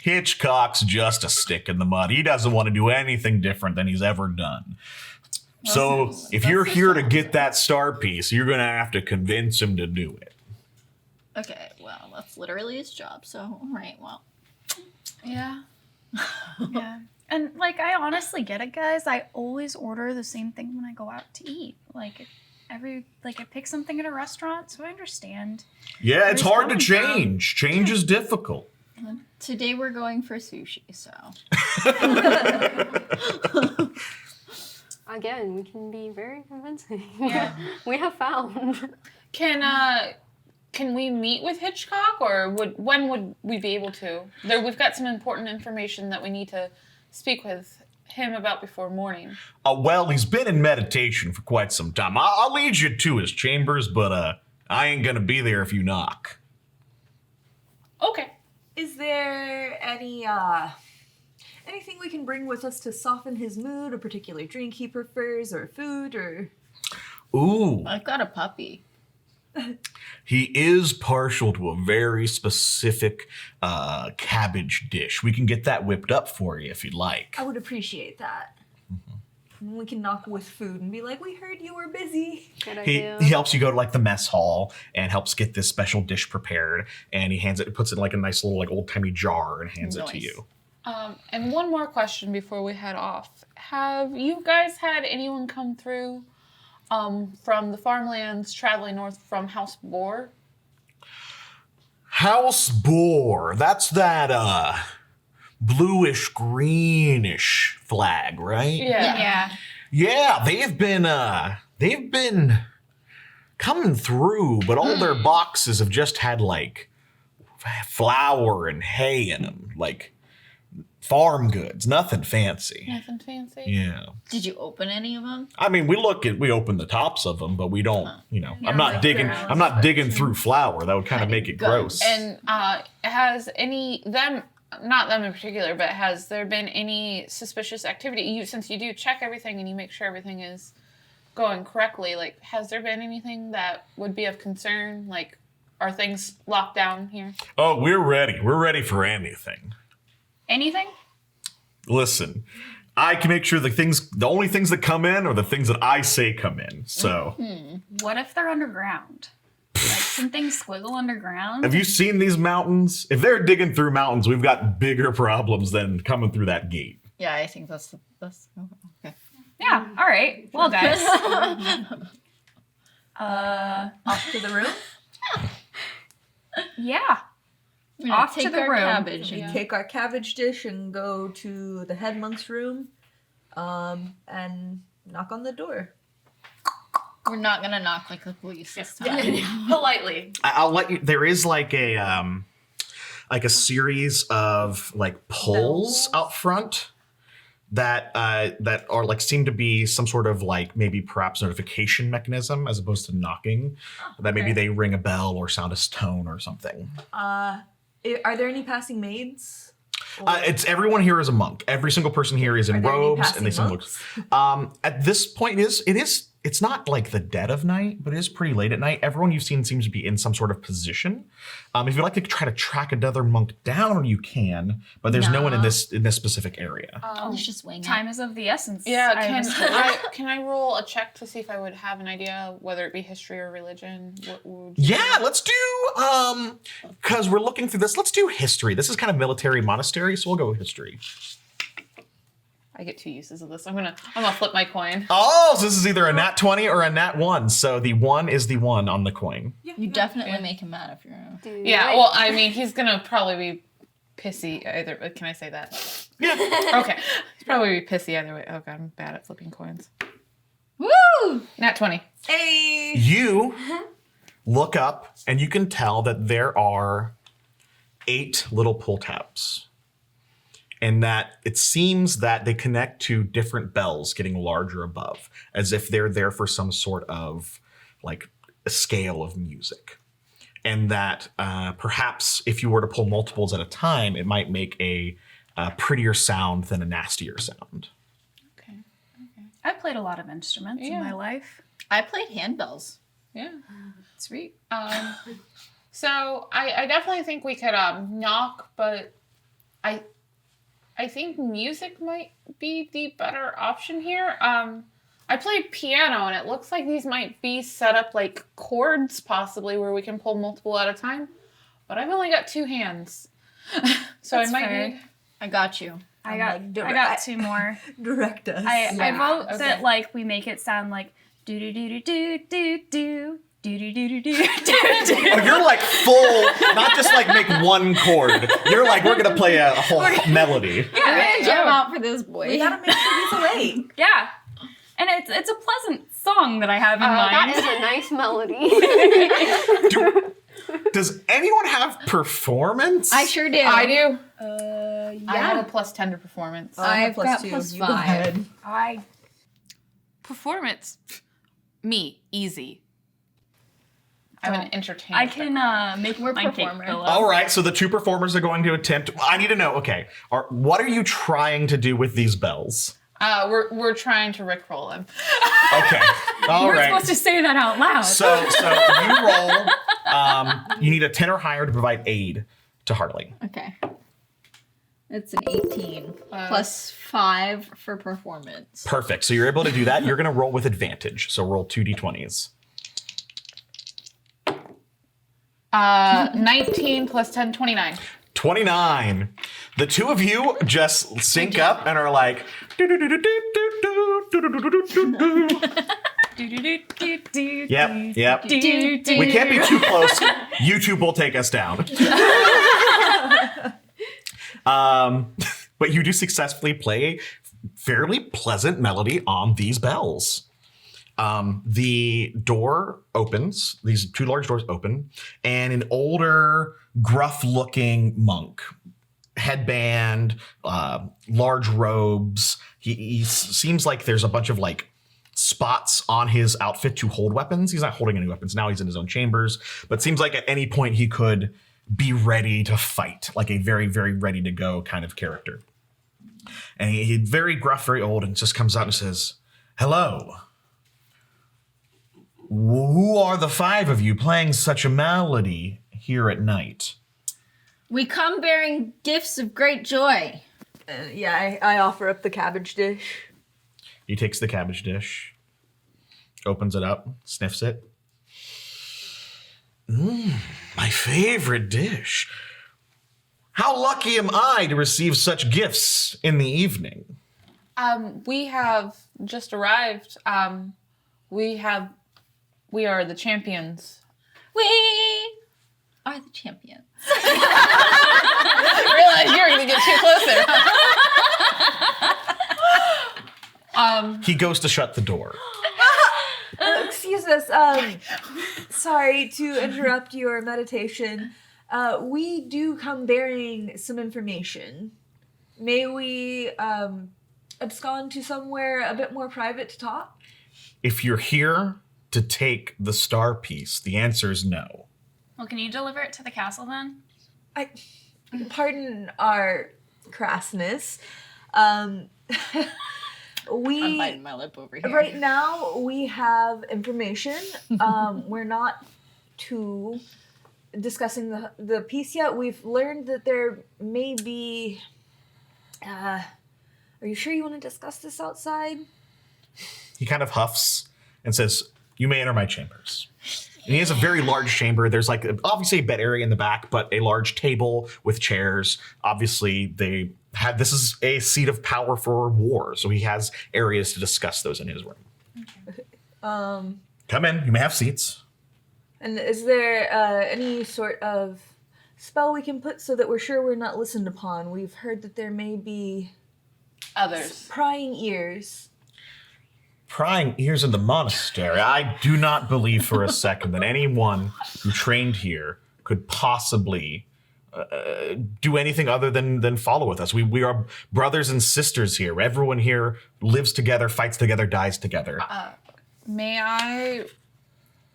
Hitchcock's just a stick in the mud. He doesn't want to do anything different than he's ever done. So if you're here to get that star piece, you're going to have to convince him to do it. Okay, well, that's literally his job, so, all right, well. Yeah. Yeah. And I honestly get it, guys. I always order the same thing when I go out to eat. I pick something at a restaurant, so I understand. Yeah, it's Where's hard to coming from? change. Change is difficult. Today we're going for sushi, so. Again, we can be very convincing. Yeah. We have found. Can we meet with Hitchcock, or when would we be able to? We've got some important information that we need to speak with him about before morning. Well, he's been in meditation for quite some time. I'll lead you to his chambers, but I ain't gonna be there if you knock. Okay. Is there anything we can bring with us to soften his mood, a particular drink he prefers, or food, or... Ooh, I've got a puppy. he is partial to a very specific cabbage dish. We can get that whipped up for you if you'd like. I would appreciate that. And we can knock with food and be like, we heard you were busy. Good He idea. helps you go to the mess hall and helps get this special dish prepared, and he puts it in a nice little old-timey jar and hands it to Nice. you. And one more question before we head off. Have you guys had anyone come through from the farmlands traveling north from House Boar? House Boar. That's that bluish greenish flag, right? Yeah. Yeah, they've been coming through, but all their boxes have just had like flour and hay in them, like farm goods, nothing fancy. Nothing fancy. Yeah. Did you open any of them? I mean, we open the tops of them, but we don't, I'm not like digging, gross, I'm not digging through flour. That would kind of make it gross. And has not them in particular, but has there been any suspicious activity? Since you do check everything and you make sure everything is going correctly, like, has there been anything that would be of concern? Like, are things locked down here? Oh, we're ready. We're ready for anything. Anything? Listen, I can make sure the only things that come in are the things that I say come in. So, What if they're underground? Like, can things squiggle underground? have you seen these mountains? If they're digging through mountains, we've got bigger problems than coming through that gate. Yeah, I think that's okay. Yeah, all right. Well, guys. Off to the room? Yeah. Off to Take the our room. cabbage. We take our cabbage dish and go to the head monk's room, and knock on the door. We're not gonna knock like the police this time. Politely. I'll let you. There is like a series of like pulls out front that are like seem to be some sort of like maybe perhaps notification mechanism as opposed to knocking. That maybe they ring a bell or sound a tone or something. Are there any passing maids? It's everyone here is a monk. Every single person here is in Are there any robes and they passing sing monks? at this point, it's not like the dead of night, but it is pretty late at night. Everyone you've seen seems to be in some sort of position. If you'd like to try to track another monk down, you can, but there's no one in this specific area. Let's just wing Time is of the essence. Yeah, I was told. can I roll a check to see if I would have an idea, whether it be history or religion? What would Yeah, let's do because we're looking through this. Let's do history. This is kind of military monastery, so we'll go with history. I get 2 uses of this. I'm gonna flip my coin. Oh, so this is either a nat 20 or a nat 1. So the 1 is the 1 on the coin. You definitely make him mad if you're. Yeah, well, I mean, he's gonna probably be pissy either. Can I say that? Yeah. Okay, he's probably be pissy either way. Oh god, I'm bad at flipping coins. Woo! Nat 20. Hey! You look up and you can tell that there are 8 little pull tabs. And that it seems that they connect to different bells getting larger above, as if they're there for some sort of like a scale of music. And that perhaps if you were to pull multiples at a time, it might make a prettier sound than a nastier sound. Okay. I played a lot of instruments in my life. I played handbells. Yeah. Sweet. So I definitely think we could knock, but I think music might be the better option here. I played piano, and it looks like these might be set up like chords, possibly, where we can pull multiple at a time. But I've only got 2 hands, so That's I might fair. need. I got you. I got 2 more. Direct us. I vote okay. that like we make it sound like do do do do do do do do do do do do. Oh, you're like full, not just like make one chord. You're like, we're gonna play a whole melody. We're gonna jam out for this boy. We gotta make sure he's awake. Yeah. And it's a pleasant song that I have in That mind. is a nice melody. Does anyone have performance? I sure do. I do. Yeah. I have a +10 to performance. I've plus got 2. plus You go 5. ahead. Performance, me easy. I'm an entertainer. I can make We're my cake performers. go up. All right, so the 2 performers are going to attempt. I need to know. Okay, what are you trying to do with these bells? We're trying to rickroll him. Okay, all We're right. supposed to say that out loud. So you roll. You need a 10 or higher to provide aid to Hartley. Okay. It's an 18 plus 5 for performance. Perfect. So you're able to do that. You're going to roll with advantage. So roll 2 d20s. 19 plus 10, 29. 29. The 2 of you just sync up and are like. Yep. We can't be too close. YouTube will take us down. But you do successfully play a fairly pleasant melody on these bells. The door opens, these two large doors open, and an older, gruff-looking monk, headband, large robes. He seems like there's a bunch of like spots on his outfit to hold weapons. He's not holding any weapons now. He's in his own chambers, but seems like at any point he could be ready to fight, like a very, very ready to go kind of character. And he's very gruff, very old, and just comes out and says, "Hello. Who are the five of you playing such a melody here at night?" We come bearing gifts of great joy. I offer up the cabbage dish. He takes the cabbage dish, opens it up, sniffs it. My favorite dish. How lucky am I to receive such gifts in the evening? We have just arrived. We are the champions. We are the champions. I realized you were going to get too close there. He goes to shut the door. Excuse us. Sorry to interrupt your meditation. We do come bearing some information. May we abscond to somewhere a bit more private to talk? If you're here to take the star piece, the answer is no. Well, can you deliver it to the castle then? Pardon our crassness. I'm biting my lip over here. Right now, we have information. We're not too discussing the piece yet. We've learned that there may be... are you sure you want to discuss this outside? He kind of huffs and says, "You may enter my chambers." And he has a very large chamber. There's like obviously a bed area in the back, but a large table with chairs. Obviously, this is a seat of power for war, so he has areas to discuss those in his room. Come in. You may have seats. And is there any sort of spell we can put so that we're sure we're not listened upon? We've heard that there may be Others. prying ears. Prying ears in the monastery. I do not believe for a second that anyone who trained here could possibly do anything other than follow with us. We are brothers and sisters here. Everyone here lives together, fights together, dies together. May I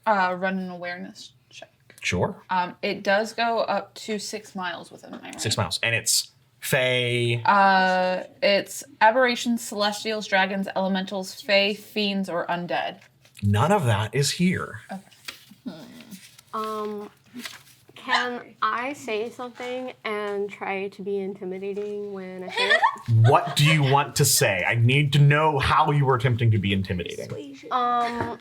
run an awareness check? Sure. It does go up to 6 miles within my range. 6 miles. And it's Fae. It's aberrations, celestials, dragons, elementals, fae, fiends, or undead. None of that is here. Can I say something and try to be intimidating when I say it? What do you want to say? I need to know how you were attempting to be intimidating. I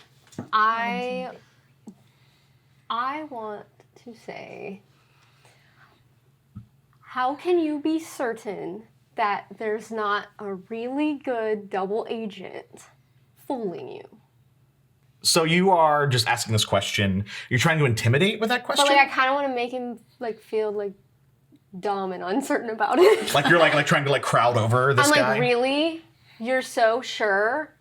want to say, how can you be certain that there's not a really good double agent fooling you? So you are just asking this question. You're trying to intimidate with that question? But I kind of want to make him feel dumb and uncertain about it. Like you're trying to crowd over this guy? I'm really? You're so sure?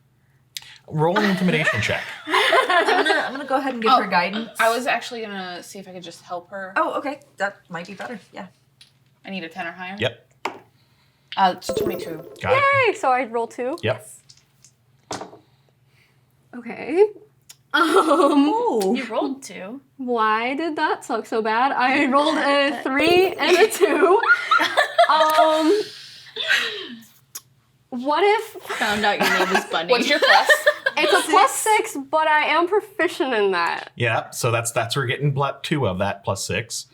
Roll an intimidation check. I'm gonna go ahead and give her guidance. I was actually going to see if I could just help her. Oh, okay. That might be better. Yeah. I need a 10 or higher. Yep. It's a 22. Got it. Yay! So I roll 2? Yep. Okay. You rolled 2. Why did that suck so bad? I rolled a 3 and a 2. What if Found out your name is Bunny. What's your plus? it's a +6, but I am proficient in that? Yeah, so that's we're getting 2 of that +6.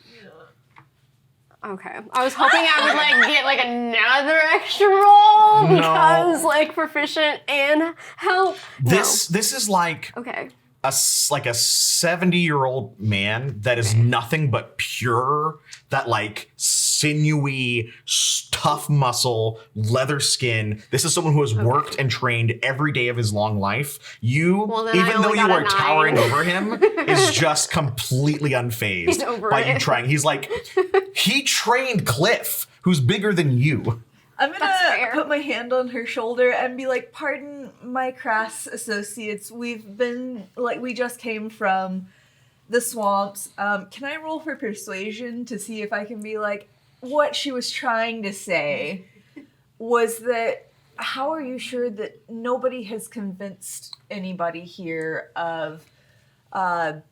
Okay. I was hoping I would get another extra roll because proficient and help. This is Okay. like a 70-year-old man that is nothing but pure, that like sinewy, tough muscle, leather skin. This is someone who has worked and trained every day of his long life. Well, then I even though only you got a are 9. towering over him, is just completely unfazed He's over by you it. trying. He's like, he trained Cliff, who's bigger than you. I'm That's gonna fair. put my hand on her shoulder and be like, pardon my crass associates. We just came from the swamps. Can I roll for persuasion to see if I can be like, what she was trying to say was that, how are you sure that nobody has convinced anybody here of, how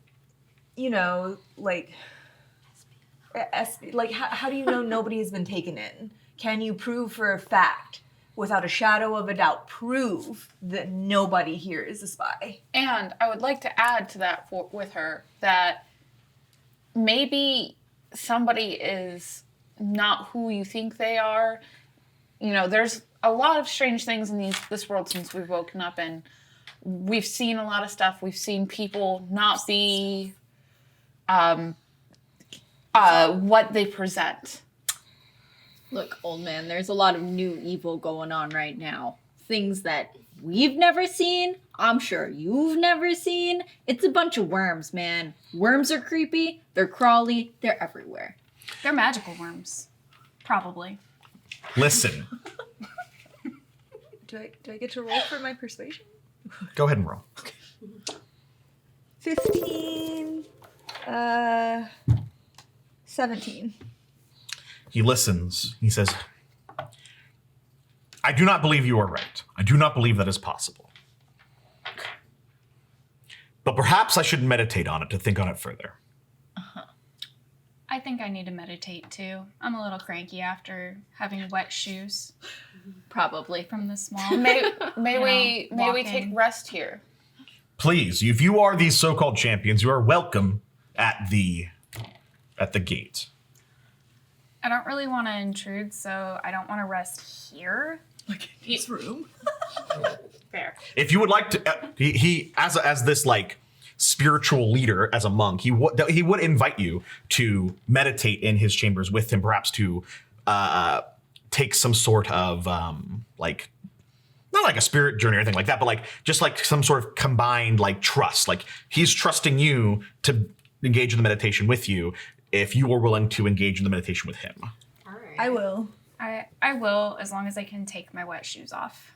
do you know nobody has been taken in? Can you prove for a fact, without a shadow of a doubt, prove that nobody here is a spy? And I would like to add to that with her that maybe somebody is not who you think they are. You know, there's a lot of strange things in this world since we've woken up, and we've seen a lot of stuff. We've seen people not be what they present. Look, old man, there's a lot of new evil going on right now. Things that we've never seen, I'm sure you've never seen. It's a bunch of worms, man. Worms are creepy, they're crawly, they're everywhere. They're magical worms. Probably. Listen, Do I get to roll for my persuasion? go ahead and roll. 15, 17. He listens. He says, I do not believe you are right. I do not believe that is possible. But perhaps I should meditate on it to think on it further. I think I need to meditate too. I'm a little cranky after having wet shoes Probably. from the swamp. May we walking. take rest here? Please, if you are these so-called champions, you are welcome at the gate. I don't really want to intrude, so I don't want to rest here. Like in his room? Fair. If you would like to, he as this like spiritual leader, as a monk, he would invite you to meditate in his chambers with him, perhaps to take some sort of like, not like a spirit journey or anything like that, but like just like some sort of combined like trust. Like he's trusting you to engage in the meditation with you if you are willing to engage in the meditation with him. All right. I will. I will, as long as I can take my wet shoes off.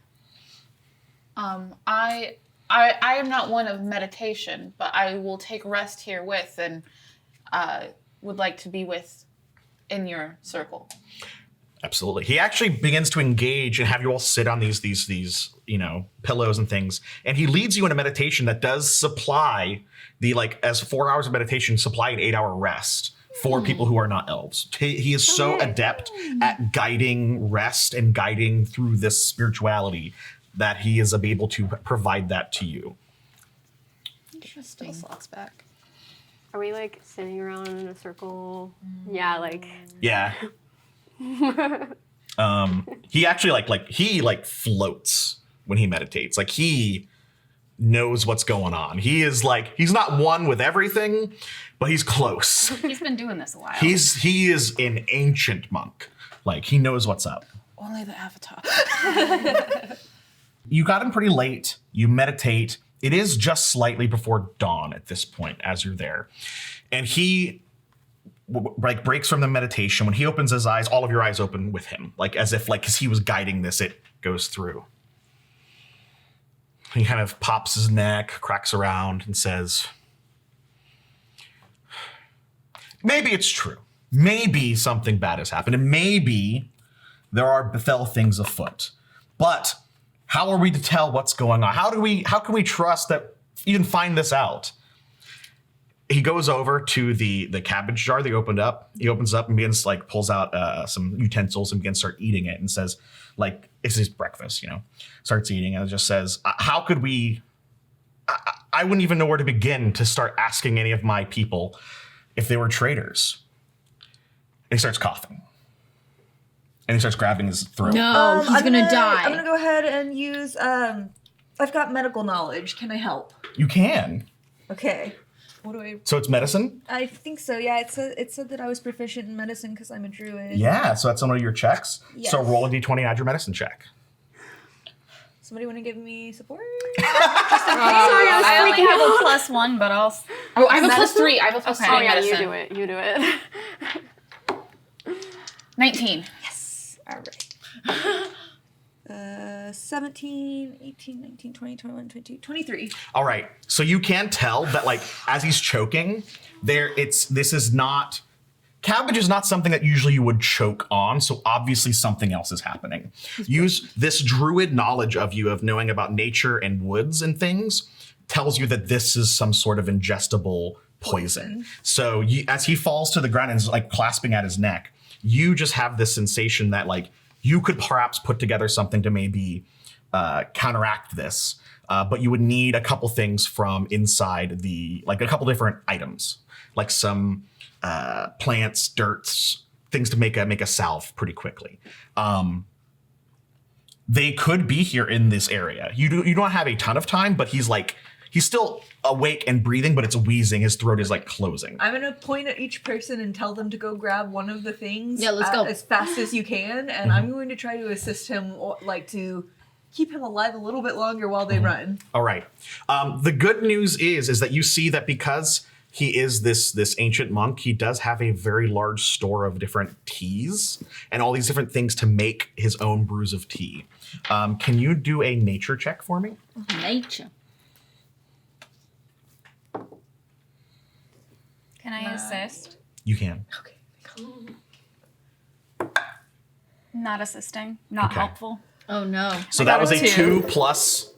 I am not one of meditation, but I will take rest here with, and would like to be with in your circle. Absolutely. He actually begins to engage and have you all sit on these pillows and things, and he leads you in a meditation that does supply the as 4 hours of meditation supply an 8-hour rest for people who are not elves. He is so adept at guiding rest and guiding through this spirituality that he is able to provide that to you. Interesting. Slots back. Are we sitting around in a circle? Yeah, Yeah. He actually he floats when he meditates. He knows what's going on. He is he's not one with everything, but he's close. He's been doing this a while. He is an ancient monk. He knows what's up. Only the avatar. You got him pretty late. You meditate. It is just slightly before dawn at this point as you're there. And he breaks from the meditation. When he opens his eyes, all of your eyes open with him. As if because he was guiding this, it goes through. He kind of pops his neck, cracks around, and says, maybe it's true. Maybe something bad has happened. And maybe there are befell things afoot. But how are we to tell what's going on? How can we trust that you can find this out? He goes over to the cabbage jar they opened up. He opens up and begins pulls out some utensils and begins to start eating it and says, it's his breakfast, starts eating and it just says, how could we, I wouldn't even know where to begin to start asking any of my people if they were traitors. And he starts coughing. And he starts grabbing his throat. No, he's gonna die. I'm gonna go ahead and use, I've got medical knowledge. Can I help? You can. Okay. What do I? So it's medicine? I think so. Yeah, it said that I was proficient in medicine because I'm a druid. Yeah, so that's one of your checks. Yes. So roll a d20 and add your medicine check. Somebody want to give me support? I only have a +1, but I'll. Oh, I have a +3. I have a +3 Oh in yeah, medicine. you do it. 19. Yes. All right. 17, 18, 19, 20, 21, 22, 23. All right. So you can tell that, like, as he's choking, this is not. Cabbage is not something that usually you would choke on, so obviously something else is happening. Use this druid knowledge of you, of knowing about nature and woods and things, tells you that this is some sort of ingestible poison. So as he falls to the ground and is like clasping at his neck, you just have this sensation that, like, you could perhaps put together something to maybe counteract this, but you would need a couple things from inside like a couple different items, like some plants, dirts, things to make a salve pretty quickly. They could be here in this area. You don't have a ton of time, but he's still awake and breathing, but it's wheezing. His throat is like closing. I'm gonna point at each person and tell them to go grab one of the things. Yeah, let's go. As fast as you can, and I'm going to try to assist him, like to keep him alive a little bit longer while they run. All right. The good news is that you see that because he is this ancient monk, he does have a very large store of different teas and all these different things to make his own brews of tea. Can you do a nature check for me? Nature. Can I assist? You can. Not assisting. Not Okay. helpful. Oh no. So I that got was a a 2. 2 plus,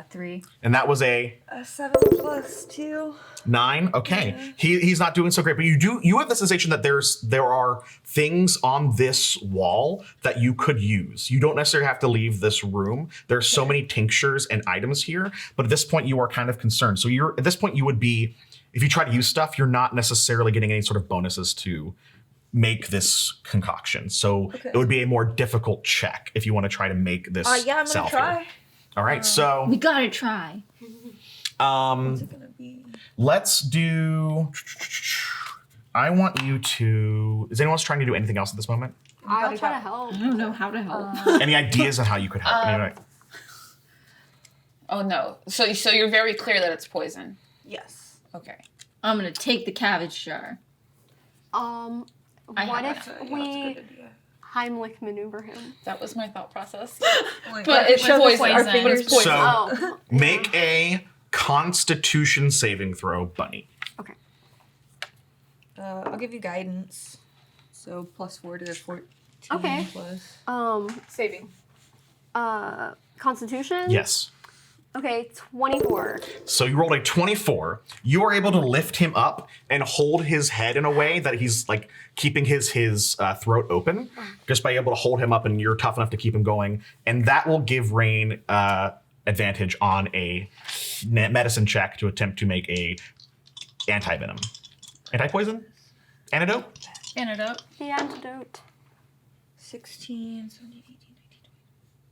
3. and that was a 7 plus 2. 9. Okay. He's not doing so great, but you have the sensation that there are things on this wall that you could use. You don't necessarily have to leave this room. There's so many tinctures and items here, but at this point you are kind of concerned. So at this point you would be, if you try to use stuff, you're not necessarily getting any sort of bonuses to make this concoction. So it would be a more difficult check if you want to try to make this Yeah, I'm gonna salve try. here. All right, so We gotta try. What's it gonna be? let's do. I want you to. Is anyone else trying to do anything else at this moment? I'll try to help. I don't know how to help. Any ideas on how you could help? Anyway. Oh no. So you're very clear that it's poison. Yes. Okay. I'm gonna take the cabbage jar. What have if That's a we good idea. Heimlich maneuver him? That was my thought process. Like, But it's With poison. poison. But it's poison. So Oh, make a Constitution saving throw, Bunny. okay. I'll give you guidance. So +4 to 14. Okay. Plus. Saving. Constitution? Yes. Okay, 24. So you rolled a 24. You are able to lift him up and hold his head in a way that he's like keeping his throat open, just by able to hold him up, and you're tough enough to keep him going. And that will give Rain advantage on a medicine check to attempt to make a anti-venom. Anti-poison? Antidote? Antidote. The antidote. 16, 17, 18,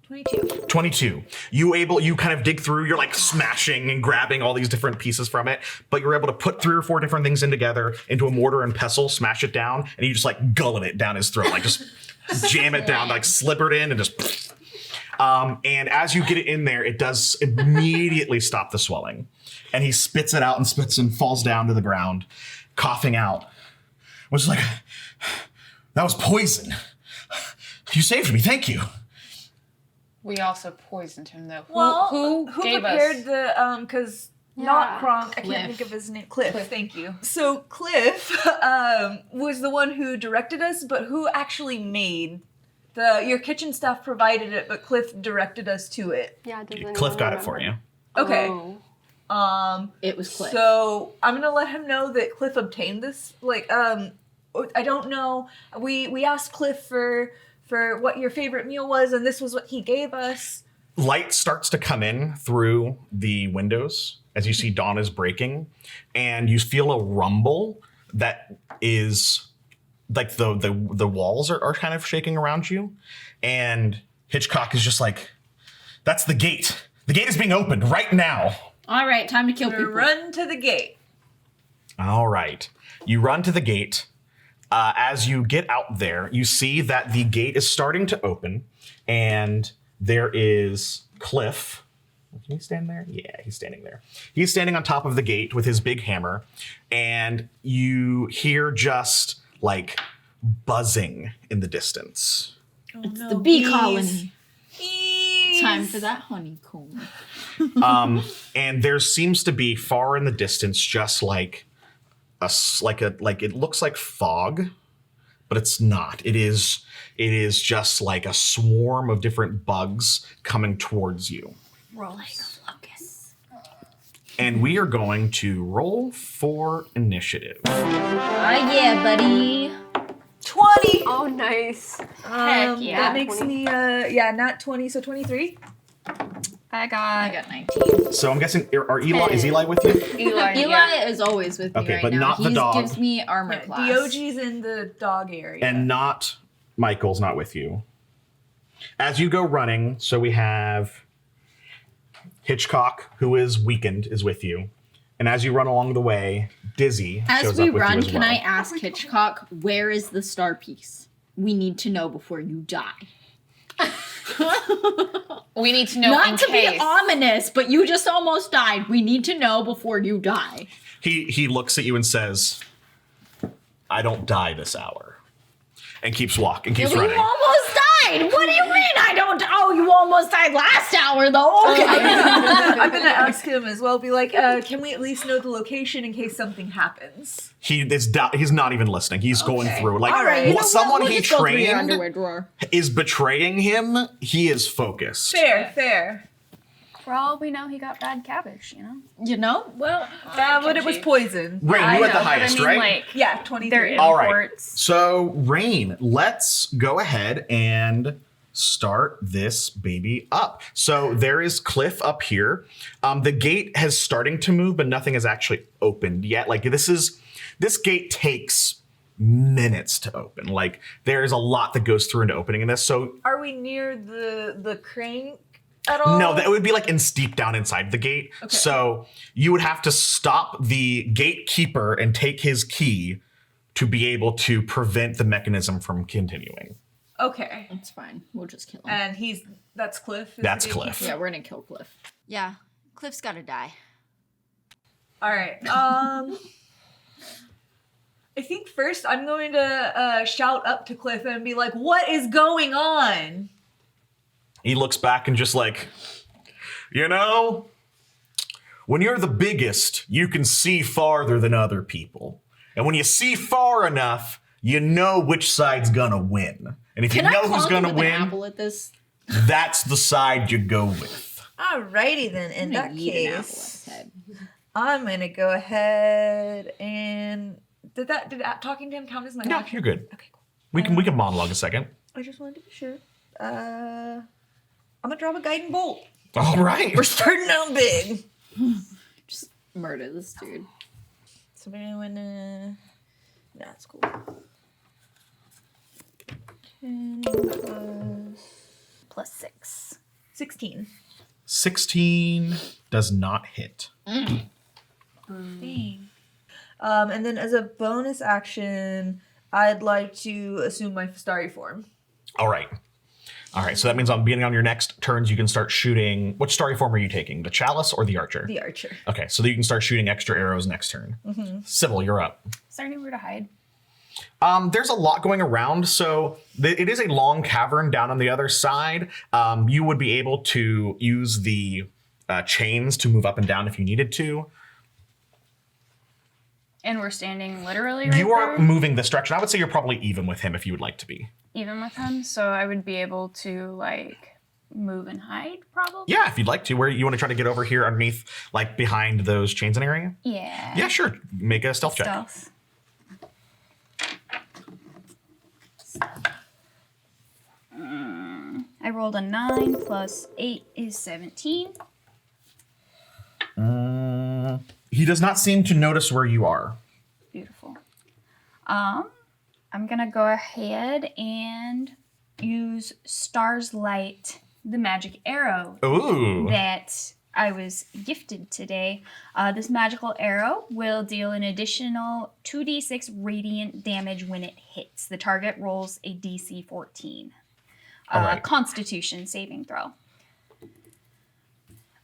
19, 20, 22. You kind of dig through, you're like smashing and grabbing all these different pieces from it, but you're able to put 3 or 4 different things in together into a mortar and pestle, smash it down, and you just like gullet it down his throat, like just jam it down, like slip it in and just. And as you get it in there, it does immediately stop the swelling. And he spits it out and falls down to the ground, coughing out. Was like, that was poison. You saved me, thank you. We also poisoned him though. Well, Who gave prepared us? the because Yeah. not Kronk, I Cliff. can't think of his name. Cliff, thank you. So Cliff was the one who directed us, but who actually made your kitchen staff provided it, but Cliff directed us to it. Yeah, does anyone Cliff got it for remember? you. Okay. Oh. It was Cliff. So I'm gonna let him know that Cliff obtained this. I don't know. We asked Cliff for what your favorite meal was, and this was what he gave us. Light starts to come in through the windows as you see dawn is breaking, and you feel a rumble that is like the walls are kind of shaking around you, and Hitchcock is just like, that's the gate. The gate is being opened right now. All right, time to kill I'm gonna people. run to the gate. All right. You run to the gate. As you get out there, you see that the gate is starting to open, and there is Cliff. Can he stand there? Yeah, he's standing there. He's standing on top of the gate with his big hammer, and you hear just like buzzing in the distance. It's the bee colony. Time for that honeycomb. And there seems to be far in the distance just like it looks like fog, but it's not. It is just like a swarm of different bugs coming towards you. Roll like a locust. And we are going to roll for initiative. Yeah, buddy. 20. Oh, nice. Heck yeah. That makes 20. me not 20, so 23. I I got got 19. So I'm guessing is Eli with you? Eli. Eli yeah. is always with me Okay, right but now. not the He dog. gives me armor class. Dioge's in the dog area. And not Michael's not with you. As you go running, so we have Hitchcock, who is weakened, is with you. And as you run along the way, Dizzy As shows we up with run, you as can well. I ask Hitchcock, where is the star piece? We need to know before you die. We need to know in Not to case. be ominous, but you just almost died. We need to know before you die. He looks at you and says, "I don't die this hour," and keeps walking, keeps You running. almost died. What do you mean I don't? Oh, you almost died last hour, though. Okay. I'm gonna ask him as well. Be like, can we at least know the location in case something happens? He's not even listening. He's going through like All right. You know what? someone We'll he just go through your trained underwear drawer. is betraying him. He is focused. Fair. For all we know, he got bad cabbage, you know? You know? Well, But it was poison. Rain, I you know, at the but highest, I mean, right? like, Yeah, 23. they're All right. imports. So, Rain, let's go ahead and start this baby up. So there is Cliff up here. The gate has starting to move, but nothing has actually opened yet. Like this gate takes minutes to open. Like there's a lot that goes through into opening in this. So Are we near the crank at all? no, that would be like deep down inside the gate. Okay. So you would have to stop the gatekeeper and take his key to be able to prevent the mechanism from continuing. Okay. it's fine. We'll just kill him. And that's Cliff. is That's the gatekeeper? Cliff. Yeah, we're gonna kill Cliff. Yeah, Cliff's gotta die. All right. I think first I'm going to shout up to Cliff and be like, "What is going on?" He looks back and just like, when you're the biggest, you can see farther than other people. And when you see far enough, you know which side's gonna win. And if Can you I know who's clonk gonna him with an win, apple at this? that's the side you go with. Alrighty then. In I'm that gonna eat an apple at case, his head. I'm gonna go ahead and did talking to him count as my Yeah, action? you're good. Okay, cool. We can monologue a second. I just wanted to be sure. I'm gonna drop a guiding bolt. All right. We're starting out big. Just murder this dude. So we're gonna. That's cool. 10 Plus 6. 16. 16 does not hit. Dang. And then as a bonus action, I'd like to assume my starry form. All right. So that means on beginning on your next turns, you can start shooting. Which starry form are you taking? The chalice or the archer? The archer. Okay, so that you can start shooting extra arrows next turn. Sybil, you're up. Is there anywhere to hide? There's a lot going around, so it is a long cavern down on the other side. You would be able to use the chains to move up and down if you needed to. And we're standing literally right You are there, moving this direction. I would say you're probably even with him if you would like to be. even with him, so I would be able to, like, move and hide, probably? Yeah, if you'd like to. Where you want to try to get over here underneath, like behind those chains and area? Yeah. Yeah, sure. Make a stealth check. Stealth. I rolled a 9 plus 8 is 17. He does not seem to notice where you are. Beautiful. I'm gonna go ahead and use Star's Light, the magic arrow Ooh. that I was gifted today. This magical arrow will deal an additional 2d6 radiant damage when it hits. The target rolls a DC 14. All right. Constitution saving throw.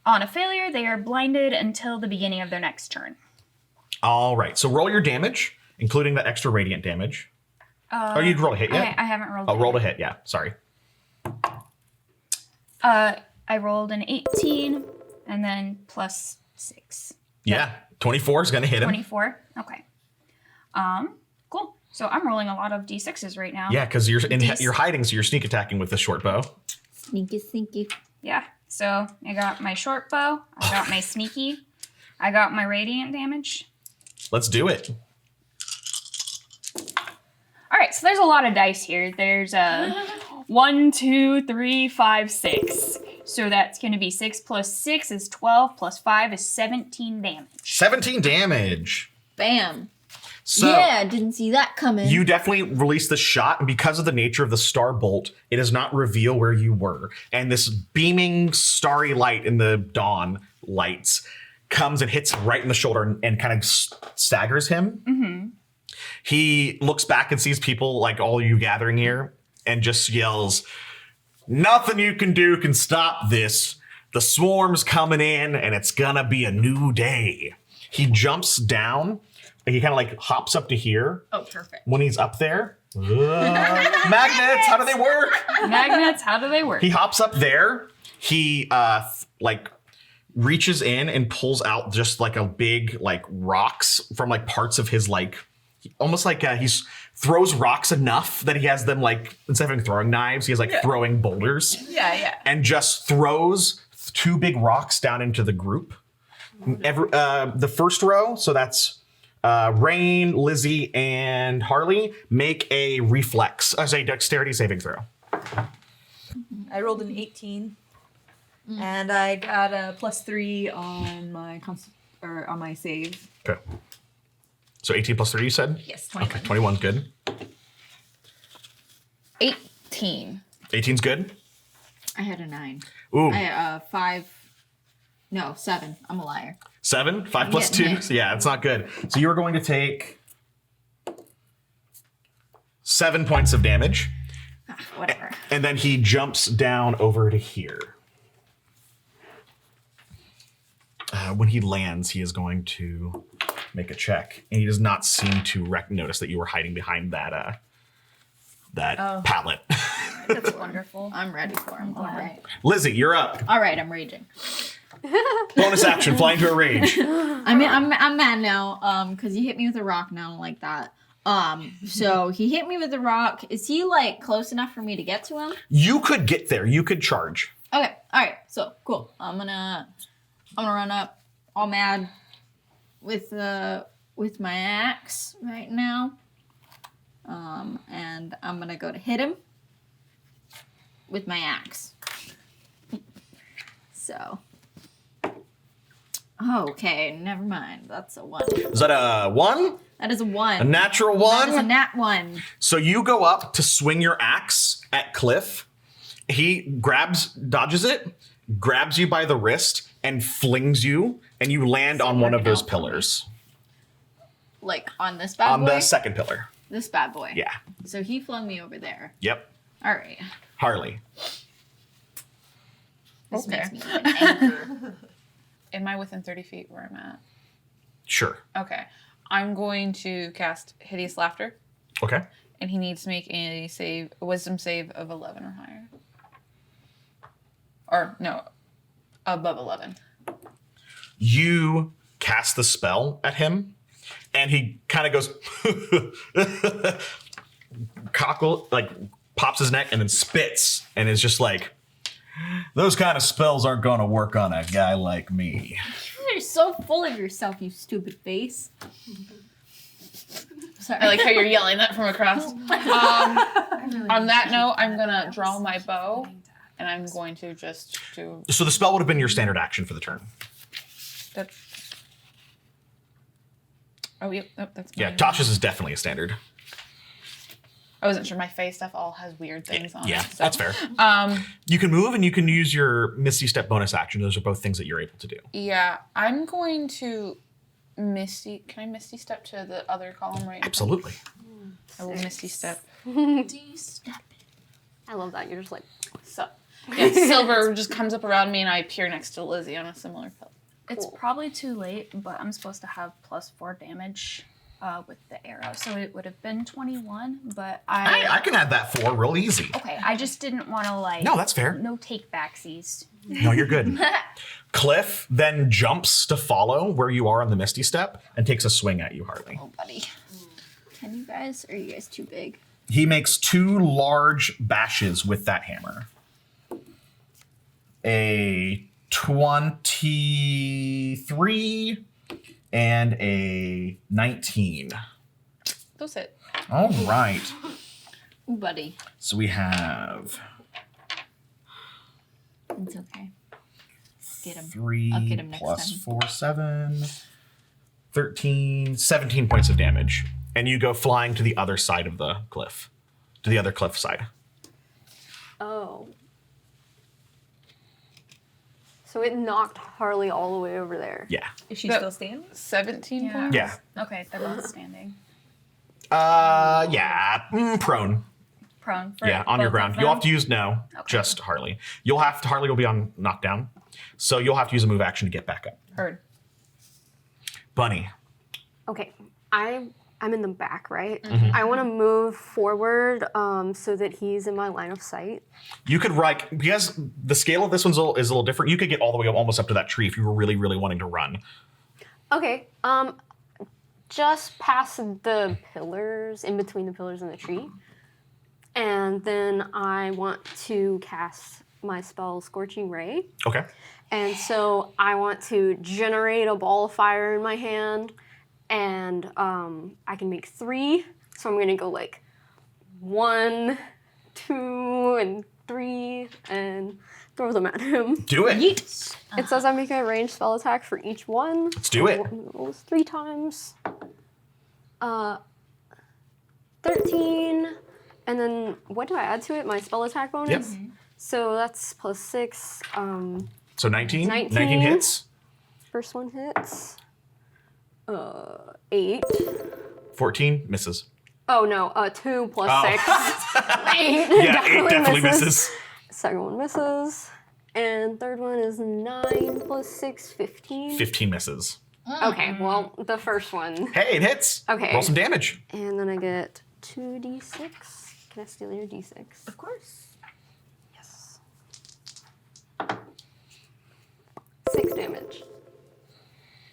On a failure, they are blinded until the beginning of their next turn. All right. So roll your damage, including the extra radiant damage. Oh, you'd roll a hit yet? I haven't rolled. Oh, rolled a hit. Yeah. Sorry. I rolled an 18 and then plus 6. Yeah. 24 is going to hit him. 24. Okay. Cool. So I'm rolling a lot of d6s right now. Yeah, because you're hiding, so you're sneak attacking with the short bow. Sneaky, sneaky. Yeah. So I got my short bow. I got my sneaky. I got my radiant damage. Let's do it. All right. So there's a lot of dice here. There's 1, 2, 3, 5, 6. So that's going to be 6 plus 6 is 12 plus 5 is 17 damage. 17 damage. Bam. So Yeah, didn't see that coming. you definitely released the shot, and because of the nature of the star bolt, it does not reveal where you were. And this beaming starry light in the dawn lights comes and hits right in the shoulder and kind of staggers him. Mm-hmm. He looks back and sees people like all you gathering here and just yells, "Nothing you can do can stop this. The swarm's coming in and it's gonna be a new day." He jumps down and he kind of like hops up to here. Oh, perfect. When he's up there, magnets, how do they work? Magnets, how do they work? He hops up there. He like reaches in and pulls out just like a big like rocks from like parts of his like almost like he's throws rocks enough that he has them like instead of having throwing knives, he has like throwing boulders. Yeah. And just throws 2 big rocks down into the group. The first row, so that's Rain, Lizzie, and Harley, make a dexterity saving throw. I rolled an 18, and I got a +3 on my on my save. Okay. So 18 plus 3, you said? Yes, 21. Okay, 21's good. 18. 18's good? I had a 9. Ooh, I 5. No, 7. I'm a liar. 7? 5 plus 2? getting So yeah, it's not good. So you are going to take 7 points of damage. Whatever. And then he jumps down over to here. When he lands, he is going to make a check, and he does not seem to notice that you were hiding behind that pallet. That's wonderful. I'm ready for him. All right. Lizzie, you're up. All right, I'm raging. Bonus action, fly into a rage. I'm mad now, because he hit me with a rock and I don't like that. So he hit me with a rock. Is he like close enough for me to get to him? You could get there. You could charge. Okay, all right. So cool. I'm gonna run up, all mad, with my axe right now. And I'm gonna go to hit him with my axe. So. Okay, never mind. That's a 1. Is that a 1? That is a 1. A natural That is a 1? nat 1. So you go up to swing your axe at Cliff. He dodges it, grabs you by the wrist, and flings you, and you land on one of those pillars. Like on this bad boy? On the second pillar. This bad boy. Yeah. So he flung me over there. Yep. All right. Harley. This Okay. makes me like an anchor. Am I within 30 feet where I'm at? Sure. Okay. I'm going to cast Hideous Laughter, Okay. and he needs to make a wisdom save of 11 or higher. Or, no, above 11. You cast the spell at him, and he kind of goes pops his neck and then spits and is just like, "Those kind of spells aren't going to work on a guy like me." You're so full of yourself, you stupid face. Sorry. I like how you're yelling that from across. On that note, I'm going to draw my bow, and I'm going to just do... So the spell would have been your standard action for the turn. That... Oh, yep, that's Yeah, mine. Tasha's is definitely a standard. I wasn't sure. My face stuff all has weird things on Yeah, it. So. that's fair. You can move and you can use your Misty Step bonus action. Those are both things that you're able to do. Yeah, I'm going to Misty. Can I Misty Step to the other column right? Absolutely. I will Misty Step. D-step. I love that. You're just like, So, yeah, Silver just comes up around me and I appear next to Lizzie on a similar pillow. It's probably too late, but I'm supposed to have +4 damage with the arrow, so it would have been 21. But I can add that 4 real easy. okay, I just didn't want to like. No, that's fair. No take backsies. No, you're good. Cliff then jumps to follow where you are on the Misty Step and takes a swing at you, Harley. Oh, buddy. Can you guys? Or are you guys too big? He makes 2 large bashes with that hammer. A 23 and a 19. Those hit. All right. Ooh, buddy. So we have It's okay. Get him. 3 I'll get him next plus time. 4, 7, 13, 17 points of damage. And you go flying to the other side of the cliff, to the other cliff side. oh. So it knocked Harley all the way over there. Yeah. Is she Yep. still standing? 17 points? Yeah. Okay, they're both standing. Yeah. Prone. Prone. For Yeah, on your both ground. of You'll them? have to use just Harley. Harley will be on knockdown. So you'll have to use a move action to get back up. Heard. Bunny. Okay, I'm in the back, right? Mm-hmm. I want to move forward so that he's in my line of sight. You could because the scale of this is a little different. You could get all the way up, almost up to that tree if you were really, really wanting to run. Okay, just past the pillars, in between the pillars and the tree. And then I want to cast my spell Scorching Ray. Okay. And so I want to generate a ball of fire in my hand. And I can make 3. So I'm going to go like 1, 2, and 3, and throw them at him. Do it. It says I make a ranged spell attack for each one. Let's do it. Rolls 3 times. 13. And then what do I add to it? My spell attack bonus? Yep. So that's +6. So 19? 19. 19 hits. First one hits. 8. 14 misses. Oh no, 2 plus Oh. 6. 8. Yeah, 8 definitely misses. Second one misses. And third one is 9 plus 6, 15. 15 misses. Okay, well, the first one. Hey, it hits. Okay. Roll some damage. And then I get 2d6. Can I steal your d6? Of course. Yes. 6 damage.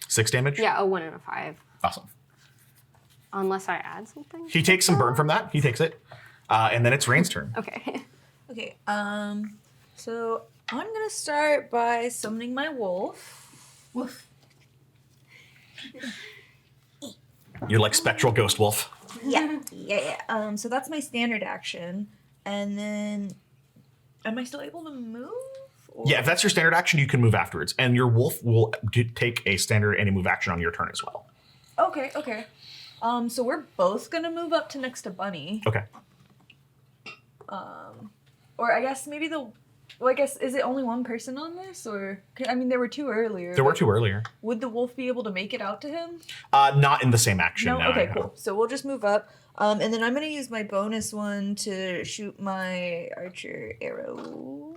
6 damage? Yeah, a 1 and a 5. Awesome. Unless I add something. He takes some burn from that. He takes it. And then it's Rain's turn. Okay. Okay, so I'm gonna start by summoning my wolf. Woof. You're like spectral ghost wolf. Yeah. So that's my standard action. And then, am I still able to move? Or? Yeah, if that's your standard action, you can move afterwards. And your wolf will take a standard and a move action on your turn as well. Okay. So we're both gonna move up to next to Bunny. Okay. Or I guess maybe I guess, is it only one person on this? Or, I mean, there were 2 earlier. There were 2 earlier. Would the wolf be able to make it out to him? Not in the same action. No? No, Okay, no. cool. So we'll just move up. And then I'm going to use my bonus one to shoot my archer arrow.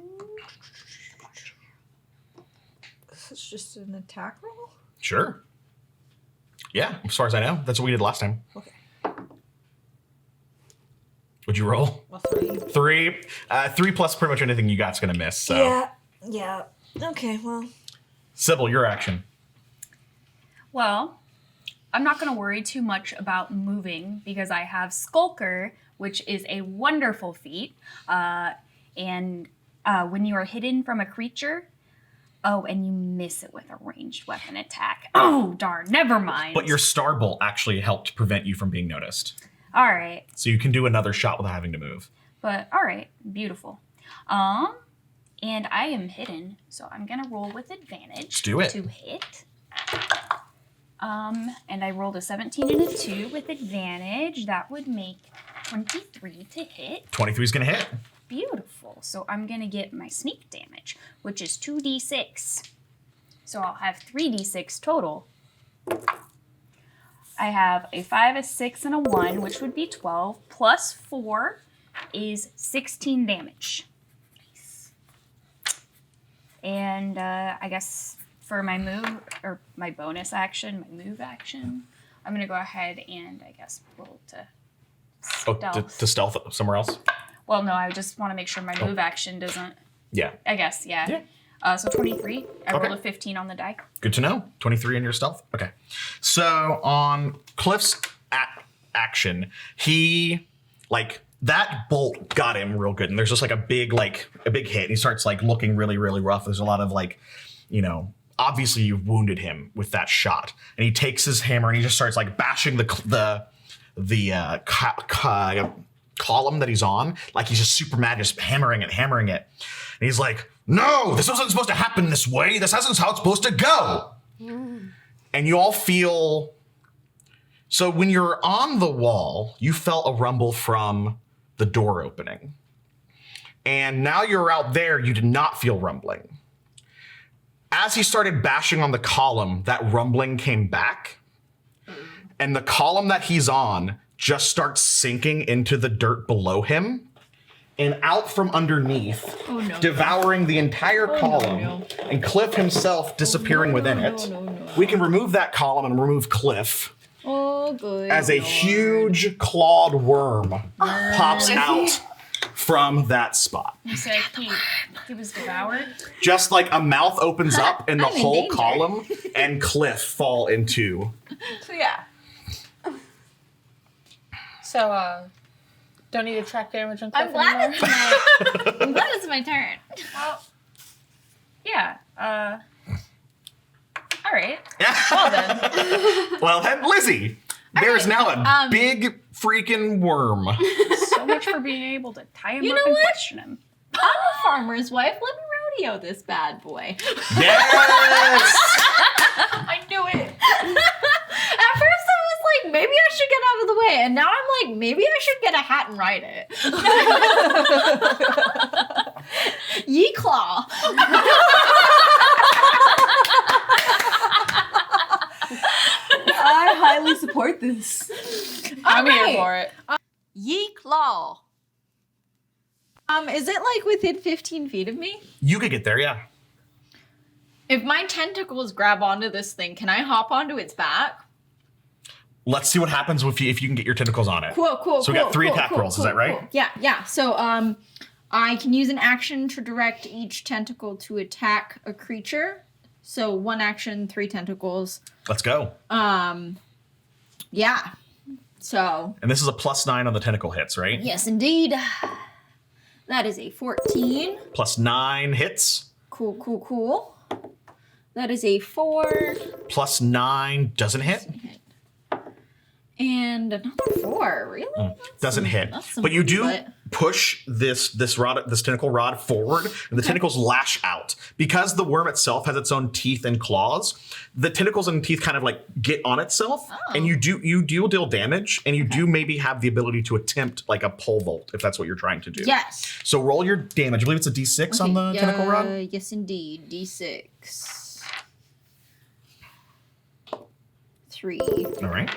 This is just an attack roll? Sure. Yeah, as far as I know. That's what we did last time. Okay. Would you roll? Well, 3. 3. 3 plus pretty much anything you got's going to miss. So. Yeah. Okay, well. Sybil, your action. Well, I'm not going to worry too much about moving because I have Skulker, which is a wonderful feat. And when you are hidden from a creature, and you miss it with a ranged weapon attack. Oh, darn, never mind. But your Starbolt actually helped prevent you from being noticed. All right. So you can do another shot without having to move. But, all right, beautiful. And I am hidden, so I'm going to roll with advantage. Let's do it. To hit. And I rolled a 17 and a 2 with advantage. That would make 23 to hit. 23 is going to hit. Beautiful. So I'm going to get my sneak damage, which is 2d6. So I'll have 3d6 total. I have a 5, a 6, and a 1, which would be 12, plus 4 is 16 damage. Nice. And I guess for my move, or my bonus action, my move action, I'm going to go ahead and, I guess, roll to stealth. To stealth somewhere else? Well, no, I just want to make sure my move action doesn't, Yeah. I guess, yeah. So 23. I rolled a 15 on the die. Good to know. 23 in your stealth? Okay. So on Cliff's action, he, like, that bolt got him real good. And there's just like a big hit. And he starts like looking really, really rough. There's a lot of like, you know, obviously you wounded him with that shot. And he takes his hammer and he just starts like bashing the column that he's on. Like he's just super mad, just hammering it. And he's like, no, this wasn't supposed to happen this way. This isn't how it's supposed to go. And you all feel... So when you're on the wall, you felt a rumble from the door opening. And now you're out there, you did not feel rumbling. As he started bashing on the column, that rumbling came back. And the column that he's on just starts sinking into the dirt below him. And out from underneath, devouring the entire column, and Cliff himself disappearing within it. We can remove that column and remove Cliff. Oh, good. As a huge clawed worm pops out from that spot. You said he was devoured? Just like a mouth opens up and the I'm in whole danger. column and Cliff fall into. So yeah. So, don't need to track damage on Cliff I'm glad anymore? it's my turn. Well, yeah. All right. Well then, Lizzie, there's now a big freaking worm. So much for being able to tie him You up know and what? question him. I'm a farmer's wife. Let me rodeo this bad boy. Yes! I knew it. At first I was like, maybe I should get out of the way. And now I'm like, maybe I should get a hat and ride it. Ye claw. I highly support this. I'm Alright. here for it. Ye claw. Is it like within 15 feet of me? You could get there, yeah. If my tentacles grab onto this thing, can I hop onto its back? Let's see what happens if you can get your tentacles on it. Cool. So we got 3 attack rolls, is that right? Yeah. So I can use an action to direct each tentacle to attack a creature. So 1 action, 3 tentacles. Let's go. Yeah. So And this is a +9 on the tentacle hits, right? yes, indeed. That is a 14. +9 hits. Cool. That is a 4. +9 doesn't hit. And another 4. Really? Doesn't hit. that's some But you do butt. push this tentacle rod forward, and the tentacles lash out. Because the worm itself has its own teeth and claws, the tentacles and teeth kind of like get on itself, and you do deal damage, and you do maybe have the ability to attempt like a pole vault if that's what you're trying to do. Yes. So roll your damage. I believe it's a D6 on the tentacle rod. Yes, indeed. D6. 3. All right.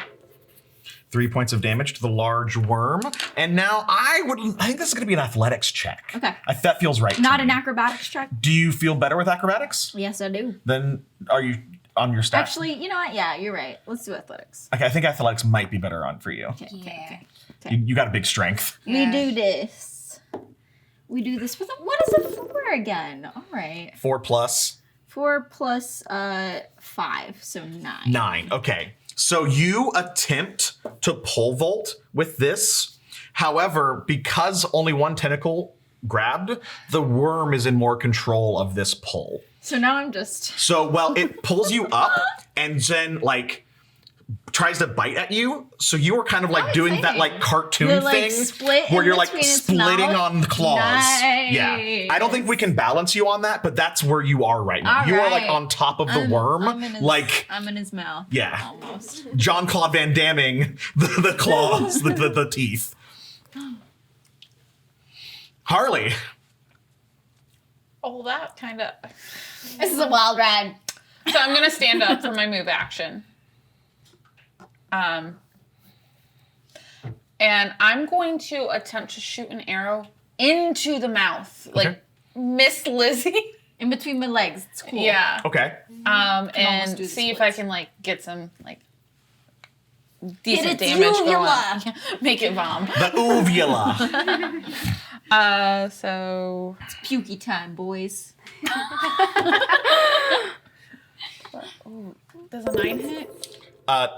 3 points of damage to the large worm. And now I think this is going to be an athletics check. Okay. That feels right. Not to an me. acrobatics check? Do you feel better with acrobatics? Yes, I do. Then are you on your stats? Actually, you know what? Yeah, you're right. Let's do athletics. Okay, I think athletics might be better on for you. Okay. You got a big strength. We do this. We do this with what is a 4 again? All right. 4 plus 4 plus 5, so 9. 9. Okay. So you attempt to pole vault with this. However, because only 1 tentacle grabbed, the worm is in more control of this pull. So now I'm just. So, well, it pulls you up and then, like, tries to bite at you. So you were kind of like doing that, like, cartoon The, like, thing split where in you're, like, between its splitting mouth? on the claws. Yeah. I don't think we can balance you on that, but that's where you are right now. All you are, like, right. on top of the worm. I'm in his, like, I'm in his mouth. Yeah. Almost. Jean-Claude Van Damming the claws, the teeth. Harley. Oh, that kind of. This is a wild ride. So I'm gonna stand up for my move action. And I'm going to attempt to shoot an arrow into the mouth, like Miss Lizzie. In between my legs. It's cool. Yeah. Okay. And do the see if I splits. can like get some like decent its damage going. uvula. Yeah, make it bomb. The uvula. So Pukey time, boys. does a 9 hit?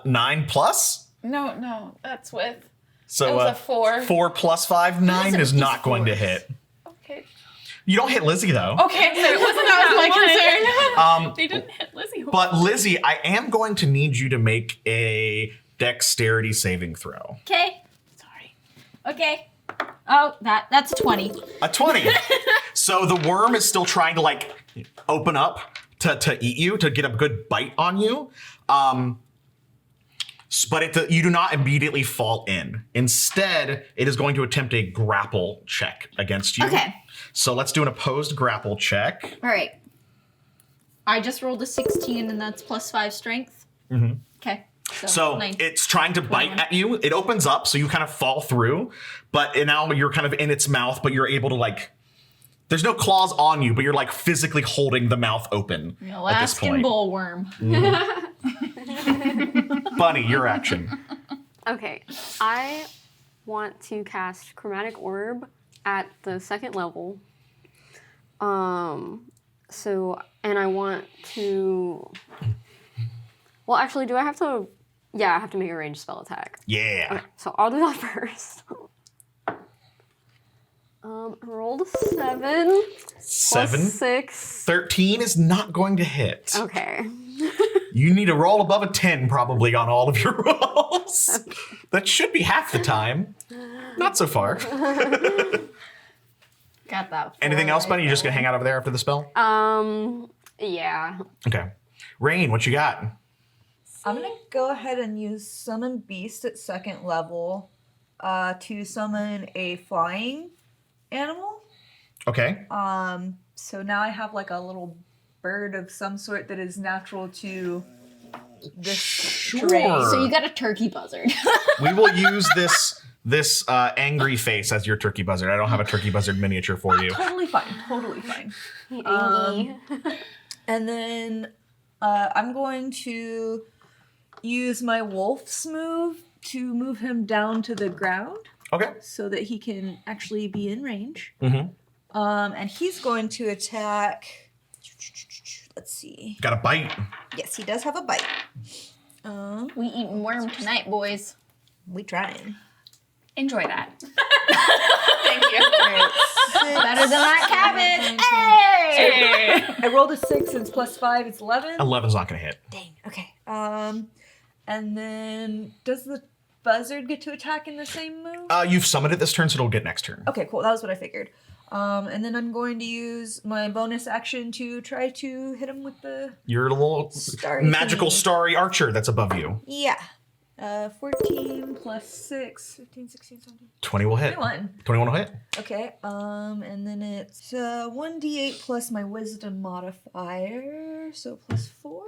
9 plus? No, that's with. So It was a 4. 4 plus 5, 9 is not going to hit. Okay. You don't hit Lizzie though. Okay, so it wasn't that was my concern. They didn't hit Lizzie. But Lizzie, I am going to need you to make a dexterity saving throw. Okay. Sorry. Okay. Oh, that's a 20. A 20. So the worm is still trying to like open up to eat you, to get a good bite on you. But you do not immediately fall in. Instead, it is going to attempt a grapple check against you. Okay. So let's do an opposed grapple check. All right. I just rolled a 16, and that's plus 5 strength. Mm-hmm. Okay. So 9. it's trying to bite at you. It opens up, so you kind of fall through. But now you're kind of in its mouth, but you're able to like... There's no claws on you, but you're like physically holding the mouth open at this Alaskan point. bullworm. Bunny, your action. Okay, I want to cast Chromatic Orb at the 2nd level. And I want to... Well, actually, do I have to... Yeah, I have to make a ranged spell attack. Yeah. Okay, so I'll do that first. Rolled a 7. 7. Plus 6. 13 is not going to hit. Okay. You need to roll above a 10 probably on all of your rolls. That should be half the time. Not so far. Got that. Anything else, Bunny? You just gonna hang out over there after the spell? Yeah. Okay. Rain, what you got? I'm gonna go ahead and use Summon Beast at 2nd level to summon a flying animal. Okay. So now I have like a little bird of some sort that is natural to this terrain. So you got a turkey buzzard. We will use this angry face as your turkey buzzard. I don't have a turkey buzzard miniature for you. Totally fine. Totally fine. Angie. And then I'm going to use my wolf's move to move him down to the ground Okay. so that he can actually be in range. Mm-hmm. And he's going to attack. Let's see. Got a bite. Yes, he does have a bite. We eating worm tonight, boys. We trying. Enjoy that. Thank you. Better than that cabbage. Hey! I rolled a 6, and it's plus 5, it's 11. 11's not gonna hit. Dang. Okay. And then does the buzzard get to attack in the same move? You've summoned it this turn, so it'll get next turn. Okay, cool. That was what I figured. And then I'm going to use my bonus action to try to hit him with the... Your little Starry magical thingy. starry archer that's above you. Yeah. 14 plus 6, 15, 16, 17, 20 will hit. 21. 21 will hit. Okay, and then it's 1d8 plus my wisdom modifier, so plus 4.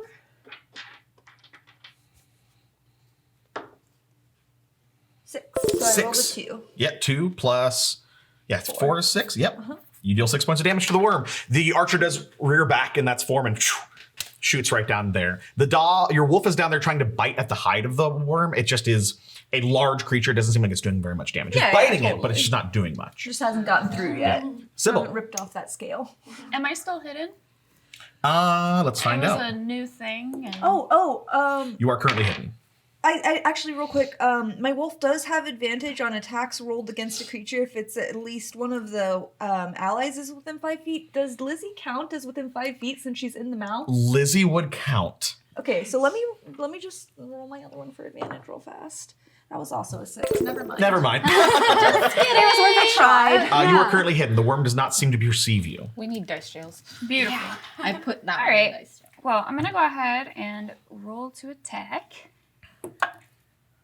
Six. So I rolled a 6. 2. Yep, 2 plus... Yeah, it's 4 to 6. Yep. You deal 6 points of damage to the worm. The archer does rear back in that form and shoots right down there. Your wolf is down there trying to bite at the hide of the worm. It just is a large creature. It doesn't seem like it's doing very much damage. Yeah, It's yeah, biting it, but totally. it's just not doing much. Just hasn't gotten through yet. Sybil. Haven't ripped off that scale. Am I still hidden? Let's find It was out. a new thing. And You are currently hidden. I actually, real quick, my wolf does have advantage on attacks rolled against a creature if it's at least one of the allies is within 5 feet. Does Lizzie count as within 5 feet since she's in the mouth? Lizzie would count. Okay, so let me just roll my other one for advantage real fast. That was also a 6. Never mind. Never mind. It was worth a try. You are currently hidden. The worm does not seem to perceive you. We need dice jails. beautiful. I put that All one right. in dice. Well, I'm gonna go ahead and roll to attack.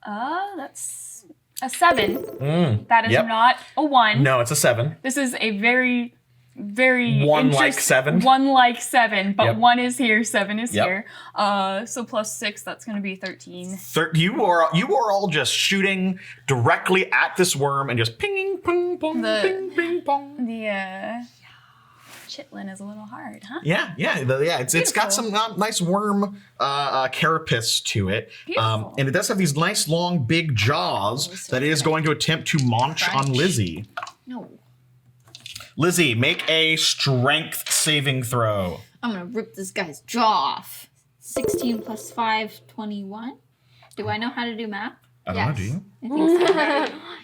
That's A 7. That is Yep. not a 1. No, it's a 7. This is a very, very One like interest- 7? 1 like 7, but Yep. 1 is here, 7 is Yep. here. So plus 6, that's going to be 13. You are all just shooting directly at this worm and just ping, ping, pong, The- ping, ping, pong. The chitlin is a little hard, huh? Yeah. It's got some nice worm carapace to it, Beautiful. and it does have these nice long big jaws that it is going to attempt to munch on Lizzie. No. Lizzie, make a strength saving throw. I'm gonna rip this guy's jaw off. 16 plus 5, 21. Do I know how to do math? I don't know, do you?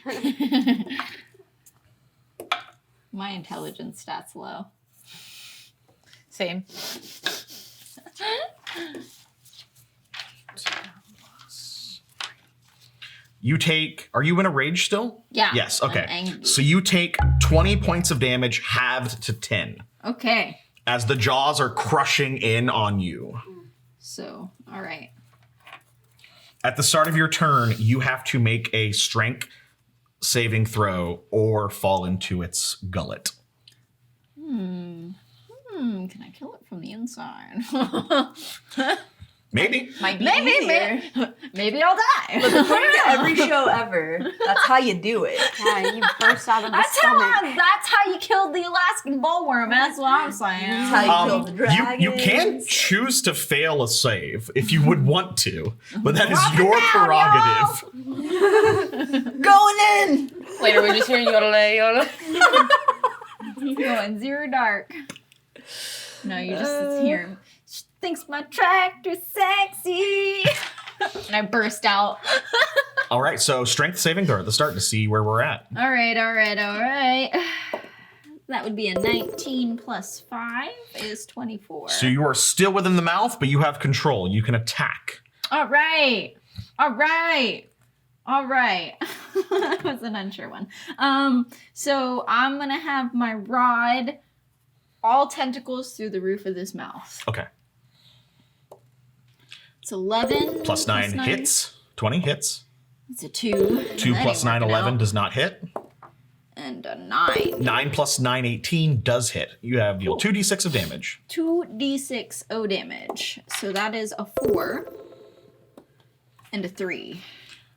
I think so. My intelligence stat's low. Same. Are you in a rage still? Yeah. Yes, I'm okay. angry. So you take 20 points of damage halved to 10 Okay. as the jaws are crushing in on you. So, all right. At the start of your turn, you have to make a strength saving throw or fall into its gullet. Can I kill it from the inside? Maybe. Might be maybe, easier. maybe I'll die. According to every show ever, that's how you do it. Yeah, you burst out of the That's stomach. how you killed the Alaskan bullworm. That's what I'm saying. That's how you kill the dragons. You can choose to fail a save if you would want to, but that is Rock it your down, prerogative. Going in! Later, we just hear yodel yodel. Going zero dark. No, you just hear him. She thinks my tractor's sexy. And I burst out. All right, so strength saving throw at the start to see where we're at. All right. That would be a 19 plus 5 is 24. So you are still within the mouth, but you have control. You can attack. All right. That was an unsure one. So I'm gonna have my rod all tentacles through the roof of this mouth. Okay. It's 11 Plus 9 hits. 20 hits. It's a 2. 2 plus 9, 11 does not hit. And a 9. 9 plus 9, 18 does hit. You have deal 2d6 of damage. 2d6 O damage. So that is a 4 and a 3.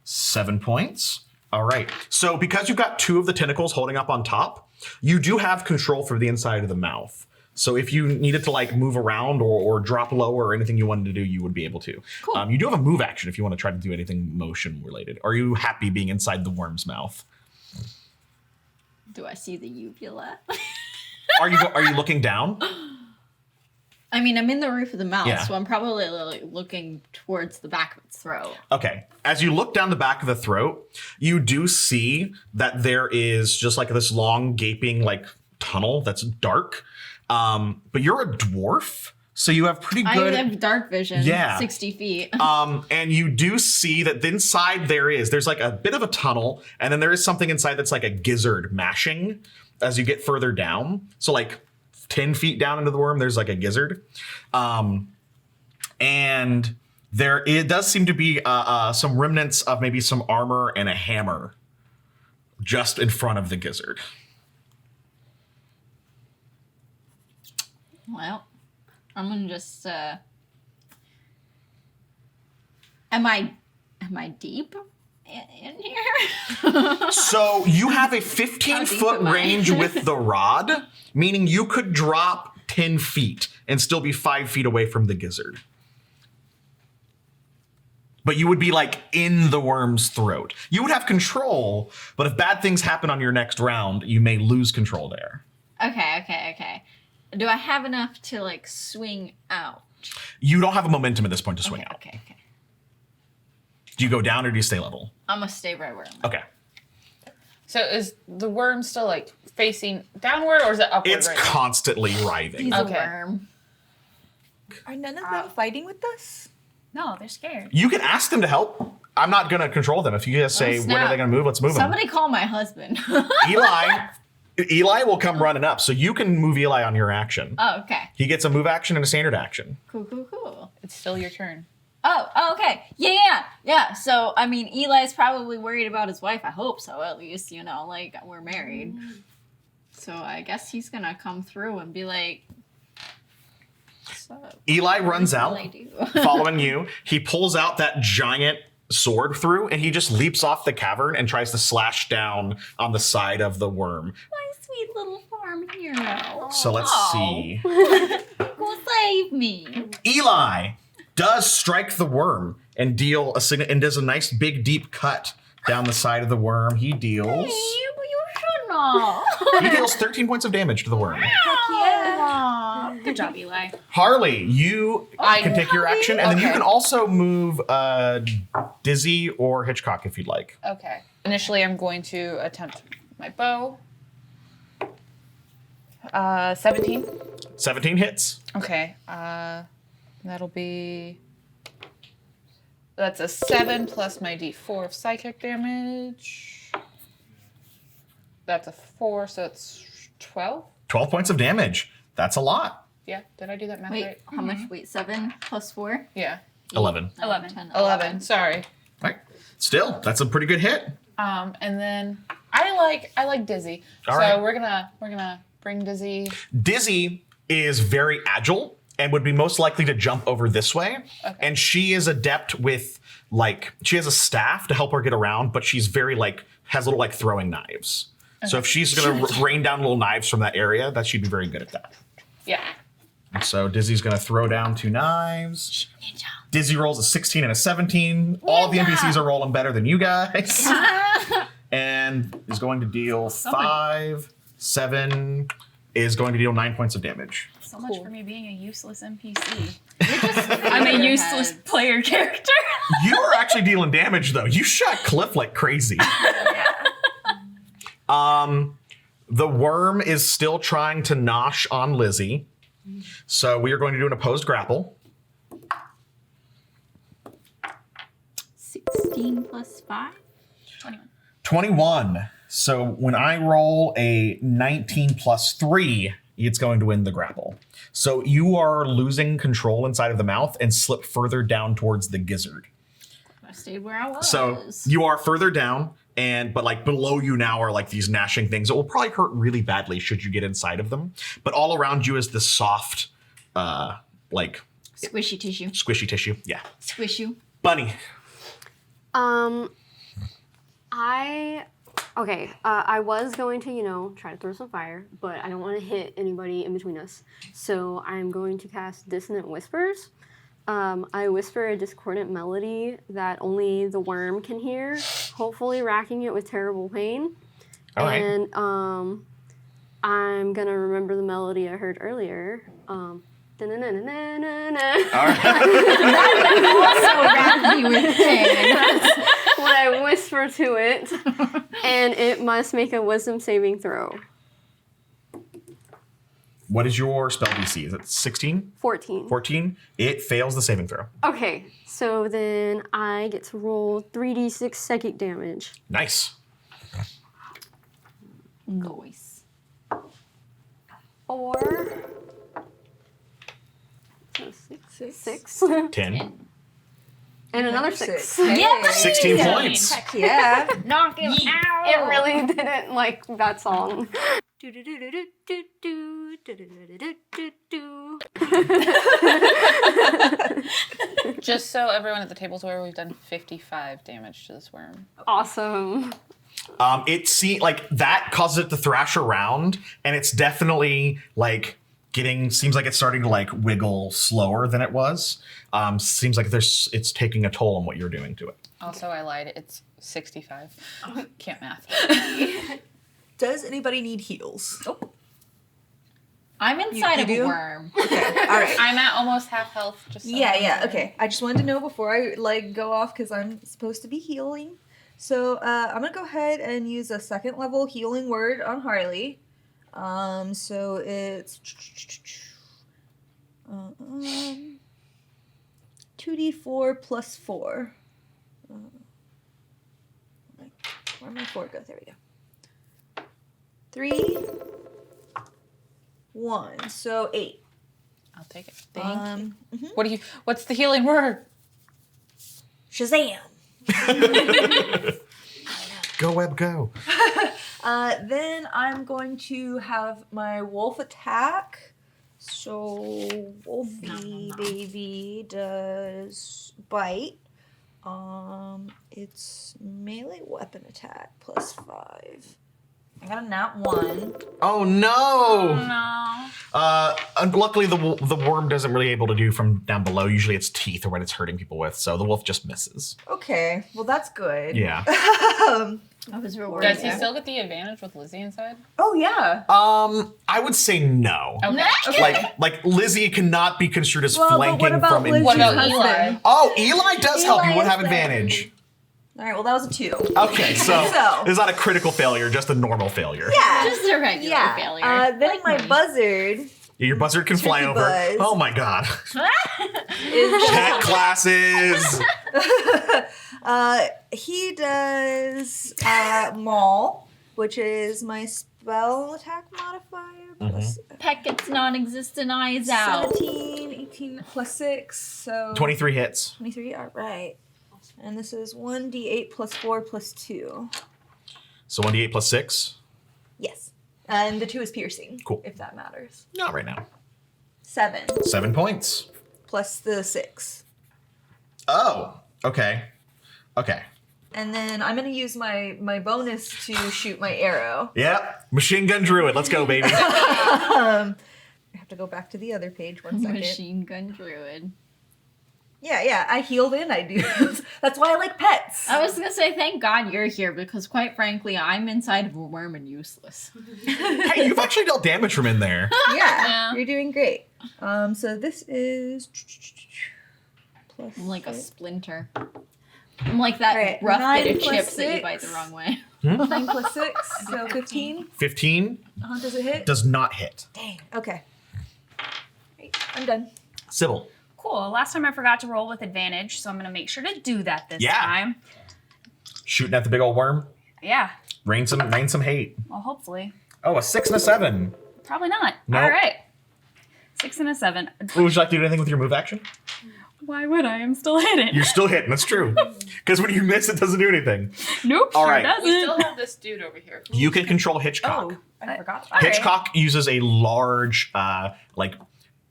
7 points. All right. So because you've got 2 of the tentacles holding up on top, you do have control for the inside of the mouth. So if you needed to like move around or drop lower or anything you wanted to do, you would be able to. Cool. You do have a move action if you want to try to do anything motion related. Are you happy being inside the worm's mouth? Do I see the uvula? Are you looking down? I mean, I'm in the roof of the mouth, Yeah. so I'm probably like, looking towards the back of its throat. Okay. As you look down the back of the throat, you do see that there is just like this long gaping like tunnel that's dark. But you're a dwarf, so you have pretty good. I have dark vision. Yeah. 60 feet. And you do see that inside there's like a bit of a tunnel, and then there is something inside that's like a gizzard mashing as you get further down. So like 10 feet down into the worm, there's like a gizzard. And it does seem to be some remnants of maybe some armor and a hammer just in front of the gizzard. Well, I'm gonna just. Am I deep in here? So you have a How 15-foot deep am I? range with the rod, meaning you could drop 10 feet and still be 5 feet away from the gizzard. But you would be like in the worm's throat. You would have control, but if bad things happen on your next round, you may lose control there. Okay. Do I have enough to like swing out? You don't have a momentum at this point to swing out. Okay. Do you go down or do you stay level? I'm gonna stay right where I'm at. Okay. So is the worm still like facing downward or is it upward? It's right now? constantly writhing. He's Okay. a worm. Are none of them fighting with us? No, they're scared. You can ask them to help. I'm not going to control them. If you guys say, Oh, when are snap. they going to move, let's move them. Somebody call my husband. Eli will come running up, so you can move Eli on your action. Oh, okay. He gets a move action and a standard action. Cool. It's still your turn. Oh, okay. Yeah. So, I mean, Eli's probably worried about his wife. I hope so, at least, like, we're married. So I guess he's gonna come through and be like, Eli runs out, I do. following you. He pulls out that giant sword through, and he just leaps off the cavern and tries to slash down on the side of the worm. My sweet little farm hero. So let's see. Go save me. Eli does strike the worm and does a nice big deep cut down the side of the worm. He deals Hey, but you should know. he deals 13 points of damage to the worm. Yeah. Good job, Eli. Harley, you can take your action, and then you Okay. can also move Dizzy or Hitchcock if you'd like. Okay. Initially, I'm going to attempt my bow. 17. 17 hits. Okay. That'll be. That's a 7 plus my d4 of psychic damage. That's a 4, so it's 12. 12 points of damage. That's a lot. Yeah. Did I do that math Wait, right? how much? Wait, 7 plus 4? Yeah. 11. 11. 11. Sorry. All right. Still, that's a pretty good hit. And then I like Dizzy. All so right. we're gonna bring Dizzy. Dizzy is very agile and would be most likely to jump over this way. Okay. And she is adept with, she has a staff to help her get around, but she's very, has little, throwing knives. So if she's going to rain down little knives from that area, she'd be very good at that. Yeah. And so Dizzy's going to throw down 2 knives. Dizzy rolls a 16 and a 17. All the NPCs are rolling better than you guys. And is going to deal 5, 7, is going to deal 9 points of damage. So much for me being a useless NPC. I'm a useless player character. You are actually dealing damage, though. You shot Cliff like crazy. The worm is still trying to nosh on Lizzie. So we are going to do an opposed grapple. 16 plus 5? 21. 21. So when I roll a 19 plus 3, it's going to win the grapple. So you are losing control inside of the mouth and slip further down towards the gizzard. I stayed where I was. So you are further down, but below you now are these gnashing things that will probably hurt really badly should you get inside of them. But all around you is this soft, Squishy tissue. squishy tissue. Yeah. Squish you. Bunny. I was going to, try to throw some fire, but I don't want to hit anybody in between us. So I'm going to cast Dissonant Whispers. I whisper a discordant melody that only the worm can hear, hopefully racking it with terrible pain. All right. And I'm going to remember the melody I heard earlier. Da-na-na-na-na-na-na. All right. Also wrapped me with pain. When I whisper to it, and it must make a wisdom saving throw. What is your spell DC? Is it 16? 14. 14? It fails the saving throw. Okay, so then I get to roll 3d6 psychic damage. Nice. Nice. 4. So 6. 10. And another 6. Yeah. 16 points. Heck yeah. Knock him out. It really didn't like that song. Just so everyone at the table's aware, we've done 55 damage to this worm. Awesome. It that causes it to thrash around, and it's definitely seems like it's starting to wiggle slower than it was. Seems like it's taking a toll on what you're doing to it. Also, I lied. It's 65. Can't math. Does anybody need heals? I'm inside You of do? a worm. Okay, all right. I'm at almost half health. Just so Yeah, okay. I just wanted to know before I go off because I'm supposed to be healing. So I'm gonna go ahead and use a 2nd level healing word on Harley. So it's 2d4 plus 4. Where'd my 4 go? There we go. 3, 1. So 8. I'll take it. Thank you. What's the healing word? Shazam! Go, Web, go. Then I'm going to have my wolf attack. So Wolfie baby does bite. It's melee weapon attack plus 5. I got a nat 1. Oh no! No. Luckily, the worm doesn't really able to do from down below. Usually, it's teeth or what it's hurting people with. So the wolf just misses. Okay, well that's good. Yeah. I was rewarded. Does he still get the advantage with Lizzie inside? Oh yeah. I would say no. Okay. Like Lizzie cannot be construed as Well, but flanking what about from Lizzie's What interior. about Eli? husband? Oh, Eli does help. You Eli would have is advantage. All right, well that was a 2. Okay, so So- it's not a critical failure, just a normal failure. Yeah. Just a regular failure. Then Like my me. buzzard Your buzzard can fly Turkey over. buzz. Oh my god. is Tech classes. he does maul, which is my spell attack modifier plus Peck gets non-existent eyes out. 17, 18 plus 6, so 23 hits. 23. All right. And this is 1d8 plus 4 plus 2. So 1d8 plus 6. Yes. And the 2 is piercing. Cool. If that matters. Not right now. 7 7 points. plus the 6. Oh, okay. Okay. And then I'm going to use my bonus to shoot my arrow. Yep. Machine gun druid. Let's go, baby. I have to go back to the other page 1 second. Machine gun druid. Yeah, I healed and I do. That's why I like pets. I was gonna say, thank God you're here because, quite frankly, I'm inside of a worm and useless. Hey, you've actually dealt damage from in there. Yeah, you're doing great. So this is plus I'm like a 6. splinter. I'm like that Alright, rough 9 bit of plus chips that you 6. bite the wrong way. 9 plus 6, so 15. 15 Does it hit? does not hit. Dang. Okay. Right, I'm done. Sybil. Cool. Last time I forgot to roll with advantage, so I'm gonna make sure to do that this Yeah. time. Shooting at the big old worm. Yeah. Rain some hate. Well, hopefully. Oh, a 6 and a 7. Probably not. Nope. All right. 6 and a 7. Would you like to do anything with your move action? Why would I? I'm still hidden. You're still hitting. That's true. Because when you miss, it doesn't do anything. Nope. All sure right. doesn't. We still have this dude over here. You can control Hitchcock. I forgot. All right. Hitchcock uses a large,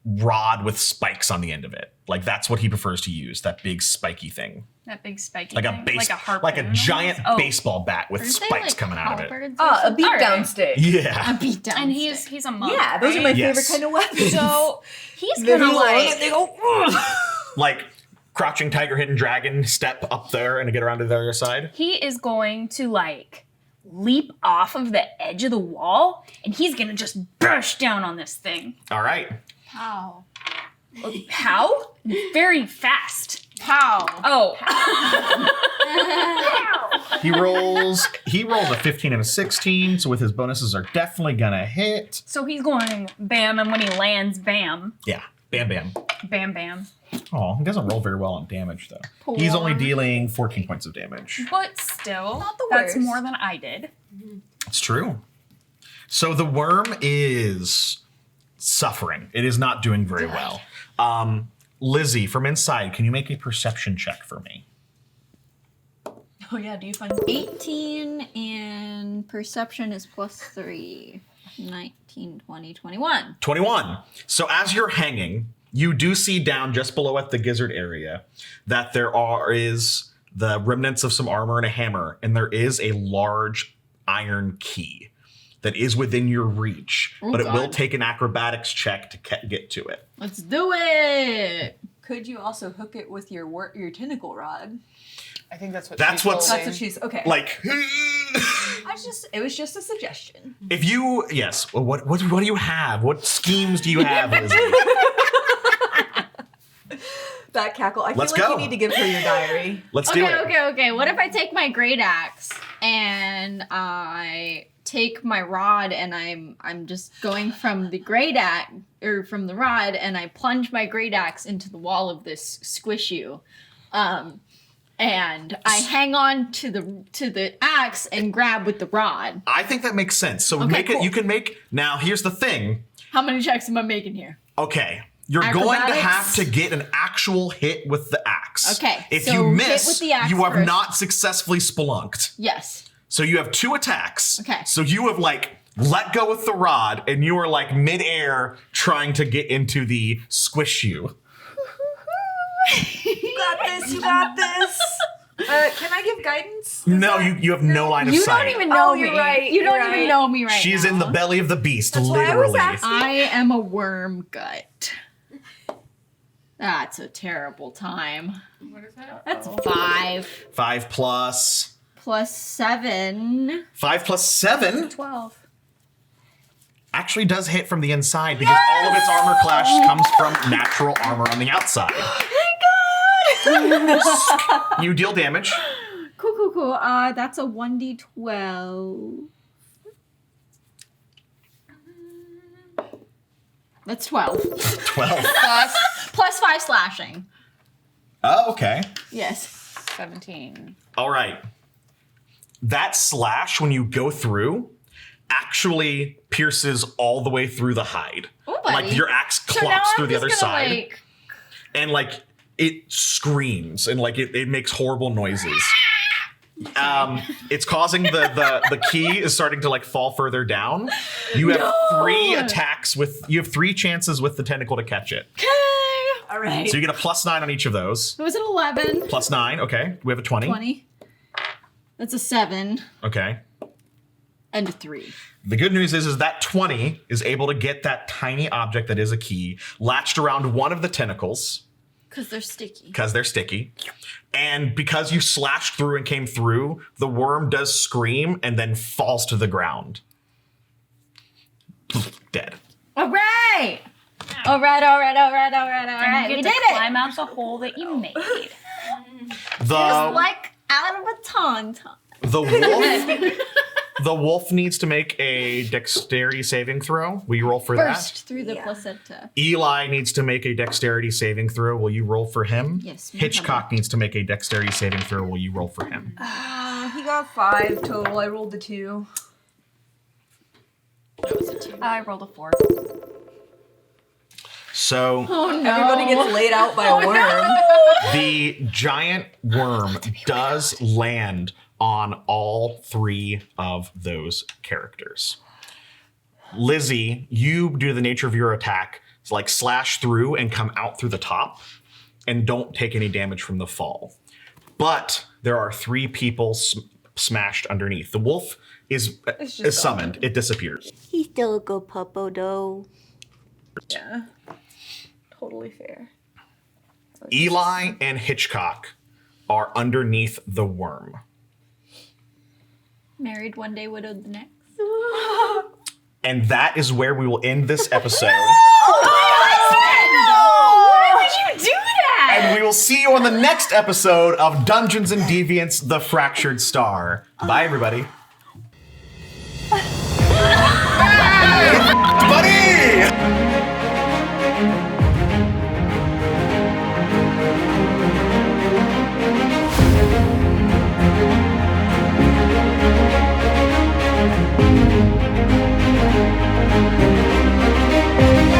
rod with spikes on the end of it. Like that's what he prefers to use. That big spiky thing, That big spiky like thing. a base, harpoon. like a giant Oh. baseball bat with Aren't they, spikes like, coming out of it. halberds or A something? beat All down right. stick. Yeah. A beat down And stick. he's a monk. Yeah, those are my right? favorite Yes. kind of weapons. So he's They're gonna long like and they go. "Ugh." Like crouching tiger, hidden dragon, step up there and to get around to the other side. he is going to like leap off of the edge of the wall, and he's gonna just burst down on this thing. All right. How? How? Very fast. How? Oh. He rolls a 15 and a 16, so with his bonuses are definitely gonna hit. So he's going bam, and when he lands, bam, Yeah. Bam bam. bam, bam. Oh, he doesn't roll very well on damage though. He's only dealing 14 points of damage. But still, Not the that's worst. more than I did. It's true. So the worm is suffering. It is not doing very well. Lizzie, from inside, can you make a perception check for me? Oh yeah, do you find 18 and perception is plus 3. 19, 20, 21. 21. So as you're hanging, you do see down just below at the gizzard area that there is the remnants of some armor and a hammer, and there is a large iron key that is within your reach, Oh, but it will God. take an acrobatics check to get to it. Let's do it! Could you also hook it with your tentacle rod? I think that's what. That's she's what's- That's holding. what she's okay. Like, it was just a suggestion. if you, yes, well, what do you have? What schemes do you have, Lizzie? That cackle. I Let's feel like go. you need to give her your diary. Let's do it. Okay. What if I take my great axe and I take my rod and I'm just going from the great axe or from the rod and I plunge my great axe into the wall of this squishu. And I hang on to the axe and grab with the rod. I think that makes sense. So Okay, make it. cool. You can make. Now, here's the thing. How many checks am I making here? Okay, you're going to Acrobatics? have to get an actual hit with the axe. axe. Okay, If so you hit miss, with the axe you have first. not successfully spelunked. Yes. So you have 2 attacks. Okay. So you have like let go with the rod and you are like midair trying to get into the squish you. You got this. You got this. Can I give guidance? No, you have no line of You sight. don't even know me. You're right. You don't You're even right. know me right She's now. in the belly of the beast, That's why I was literally. asking. I am a worm gut. That's a terrible time. What is that? That's Oh. 5 5 plus plus 7. 5 plus 7 12. actually does hit from the inside because all of its armor clash comes from natural armor on the outside. Thank God! You deal damage. Cool. That's a 1d12. That's 12. 12. Plus 5 slashing. Oh, okay. Yes. 17. All right. That slash, when you go through, actually pierces all the way through the hide. Ooh, buddy. Like your axe So now clocks I'm through the just other gonna, side. like, And it screams and it makes horrible noises. It's causing the key is starting to fall further down. You have 3 attacks you have 3 chances with the tentacle to catch it. okay. All right. So you get a +9 on each of those. It was an 11. +9, okay. We have a 20. 20. That's a 7 Okay. and a 3. The good news is that 20 is able to get that tiny object that is a key latched around one of the tentacles Because they're sticky. because they're sticky. And because you slashed through and came through, the worm does scream and then falls to the ground. Dead. All right. All right. And you We get did to it. climb out the hole that you made. The out of a tauntaun. the wolf needs to make a dexterity saving throw. Will you roll for Burst through the Yeah. placenta. that? Eli needs to make a dexterity saving throw. Will you roll for him? Yes, no Hitchcock needs to make a dexterity saving throw. Will you roll for him? He got 5 total. I rolled a 2. I rolled a 4. So Oh no. Everybody gets laid out by a worm. the giant worm does land on all 3 of those characters. Lizzie, you, due to the nature of your attack, slash through and come out through the top and don't take any damage from the fall. But there are 3 people smashed underneath. The wolf is summoned. It disappears. He's still a good puppo, though. Yeah. Totally fair. Eli and Hitchcock are underneath the worm. Married one day, widowed the next. And that is where we will end this episode. Why would you do that? And we will see you on the next episode of Dungeons and Deviants: The Fractured Star. Bye, everybody.